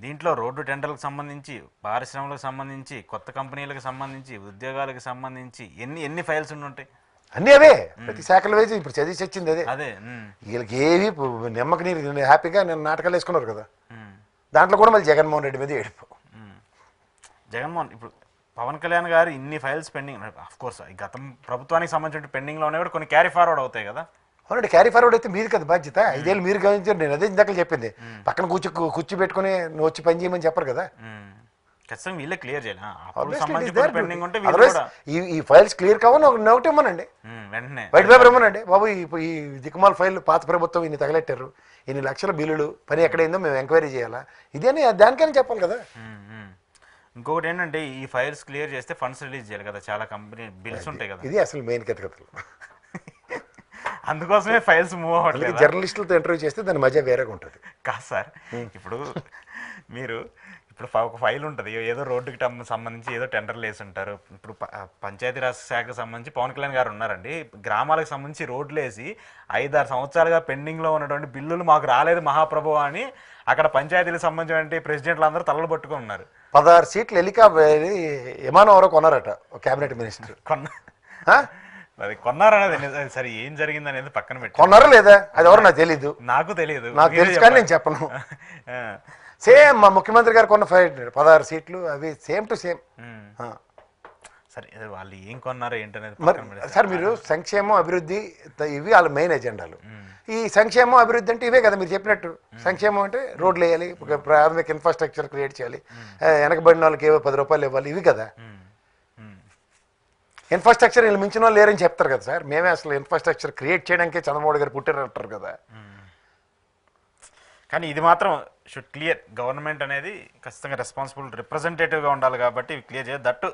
దీంట్లో రోడ్డు టెండర్లకు సంబంధించి, పారిశ్రమలకు సంబంధించి, కొత్త కంపెనీలకు సంబంధించి, ఉద్యోగాలకు సంబంధించి ఎన్ని ఫైల్స్ ఉంటాయి? అన్నీ అవే, ప్రతి శాఖల వేసి ఇప్పుడు చదివి వచ్చింది అదే. అదే వీళ్ళకి ఏవి నిమ్మకి నీరు హ్యాపీగా నేను నాటకాలు వేసుకున్నారు కదా. దాంట్లో కూడా మళ్ళీ జగన్మోహన్ రెడ్డి మీద ఏడుపు. జగన్మోహన్ ఇప్పుడు పవన్ కళ్యాణ్ గారు ఇన్ని ఫైల్స్ పెండింగ్, ఆఫ్ కోర్స్ గతం ప్రభుత్వానికి సంబంధించిన పెండింగ్లో ఉన్నాయి కూడా కొన్ని క్యారీ ఫార్వర్డ్ అవుతాయి కదా. అవునండి, క్యారీ ఫార్వర్డ్ అయితే మీది కదా బాధ్యత. 5 ఏళ్ళు మీరు గమనించారు. నేను అదే ఇందాక చెప్పింది, పక్కన కూర్చి పెట్టుకుని నువ్వు వచ్చి పని చేయమని చెప్పరు కదా. ఖచ్చితంగా వీళ్ళే క్లియర్ చేయాలి. ఈ ఫైల్స్ క్లియర్ కావాలి, ఒకటి ఇవ్వనండి, వెంటనే వైట్ పేపర్ ఇవ్వనండి. బాబు ఈ దిక్కుమాల ఫైల్ పాత ప్రభుత్వం ఇన్ని తగలెట్టారు, ఇన్ని లక్షల బిల్లులు, పని ఎక్కడైందో మేము ఎంక్వైరీ చేయాలా, ఇదేనే దానికైనా చెప్పాలి కదా. ఇంకొకటి ఏంటంటే ఈ ఫైల్స్ క్లియర్ చేస్తే ఫండ్స్ రిలీజ్ చేయాలి కదా, చాలా కంపెనీ బిల్స్ ఉంటాయి కదా. ఇది అసలు మెయిన్ కథలు. అందుకోసమే ఫైల్స్ మూవ్ అవ్వట్లేదు. జర్నలిస్టులతో ఇంటర్వ్యూ చేస్తే దాని మధ్య వేరేగా ఉంటుంది. కాదు సార్, ఇప్పుడు ఒక ఫైల్ ఉంటుంది, ఏదో రోడ్డుకి సంబంధించి ఏదో టెండర్లు వేసి ఉంటారు. ఇప్పుడు పంచాయతీరాజ్ శాఖకు సంబంధించి పవన్ కళ్యాణ్ గారు ఉన్నారండి, గ్రామాలకు సంబంధించి రోడ్లు వేసి 5-6 సంవత్సరాలుగా పెండింగ్లో ఉన్నటువంటి బిల్లులు మాకు రాలేదు మహాప్రభు అని అక్కడ పంచాయతీలకు సంబంధించిన ప్రెసిడెంట్లు అందరూ తలలు పట్టుకుని ఉన్నారు. 16 సీట్లు విమానం ఎవరో కొన్నారట క్యాబినెట్ మినిస్టర్. అది కొన్నారనేది సరే ఏం జరిగింది అనేది పక్కన పెట్టి, కొన్నారా లేదా అది ఎవరో నాకు తెలియదు. నాకు తెలియదు కానీ నేను చెప్పను. సేమ్ మా ముఖ్యమంత్రి గారు కొన్న 16 సీట్లు అవి సేమ్ టు సేమ్. సరే వాళ్ళు ఏం కొన్నారో ఏంటనేది సార్, మీరు సంక్షేమం అభివృద్ధి ఇవి వాళ్ళ మెయిన్ ఎజెండాలు. ఈ సంక్షేమం అభివృద్ధి అంటే ఇవే కదా మీరు చెప్పినట్టు. సంక్షేమం అంటే రోడ్లు వేయాలి, ప్రాథమిక ఇన్ఫ్రాస్ట్రక్చర్ క్రియేట్ చేయాలి, వెనకబడిన వాళ్ళకి ఏవో 10 రూపాయలు ఇవ్వాలి, ఇవి కదా. ఇన్ఫ్రాస్ట్రక్చర్ వీళ్ళు మించిన వాళ్ళు లేరని చెప్తారు కదా సార్. మేమే అసలు ఇన్ఫ్రాస్ట్రక్చర్ క్రియేట్ చేయడానికే చంద్రబాబు గారు పుట్టారంటారు కదా. కానీ ఇది మాత్రం షుడ్ క్లియర్. గవర్నమెంట్ అనేది ఖచ్చితంగా రెస్పాన్సిబుల్ రిప్రజెంటేటివ్గా ఉండాలి కాబట్టి ఇవి క్లియర్ చేయాలి. దట్టు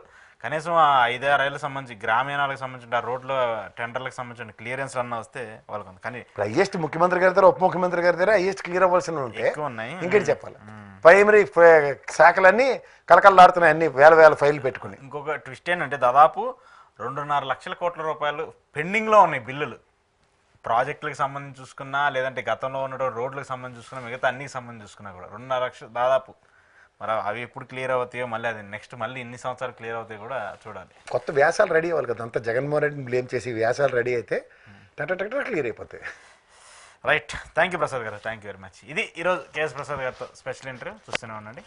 కనీసం ఆ 5-6 ఏళ్ళకి సంబంధించి గ్రామీణాలకు సంబంధించిన రోడ్ల టెండర్లకు సంబంధించిన క్లియరెన్స్ అన్న వస్తే వాళ్ళకు. కానీ హైయెస్ట్ ముఖ్యమంత్రి గారి దగ్గర, ఉప ముఖ్యమంత్రి గారి దగ్గర హైయెస్ట్ క్లియర్ అవ్వాల్సిన ఎక్కువ ఉన్నాయి. ఇంకేంటి చెప్పాలి, ప్రైమరీ శాఖలన్నీ కలకలలాడుతున్నాయి, అన్ని వేల ఫైల్ పెట్టుకుని. ఇంకొక ట్విస్ట్ ఏంటంటే దాదాపు 2.5 లక్షల కోట్ల రూపాయలు పెండింగ్లో ఉన్నాయి బిల్లులు. ప్రాజెక్టులకు సంబంధించి చూసుకున్నా, లేదంటే గతంలో ఉన్న రోడ్లకు సంబంధించి చూసుకున్నా, మిగతా అన్నికి సంబంధించి చూసుకున్నా కూడా 2.5 లక్షలు దాదాపు. మరి అవి ఎప్పుడు క్లియర్ అవుతాయో, మళ్ళీ అది నెక్స్ట్ మళ్ళీ ఇన్ని సంవత్సరాలు క్లియర్ అవుతాయో కూడా చూడాలి. కొత్త వ్యాసాలు రెడీ అవ్వాలి కదా. అంతా జగన్మోహన్ రెడ్డిని బ్లేమ్ చేసి వ్యాసాలు రెడీ అయితే క్లియర్ అయిపోతాయి. రైట్, థ్యాంక్ యూ ప్రసాద్ గారు, థ్యాంక్ యూ వెరీ మచ్. ఇది ఈరోజు కేఎస్ ప్రసాద్ గారితో స్పెషల్ ఇంటర్వ్యూ. చూస్తూనే ఉండండి.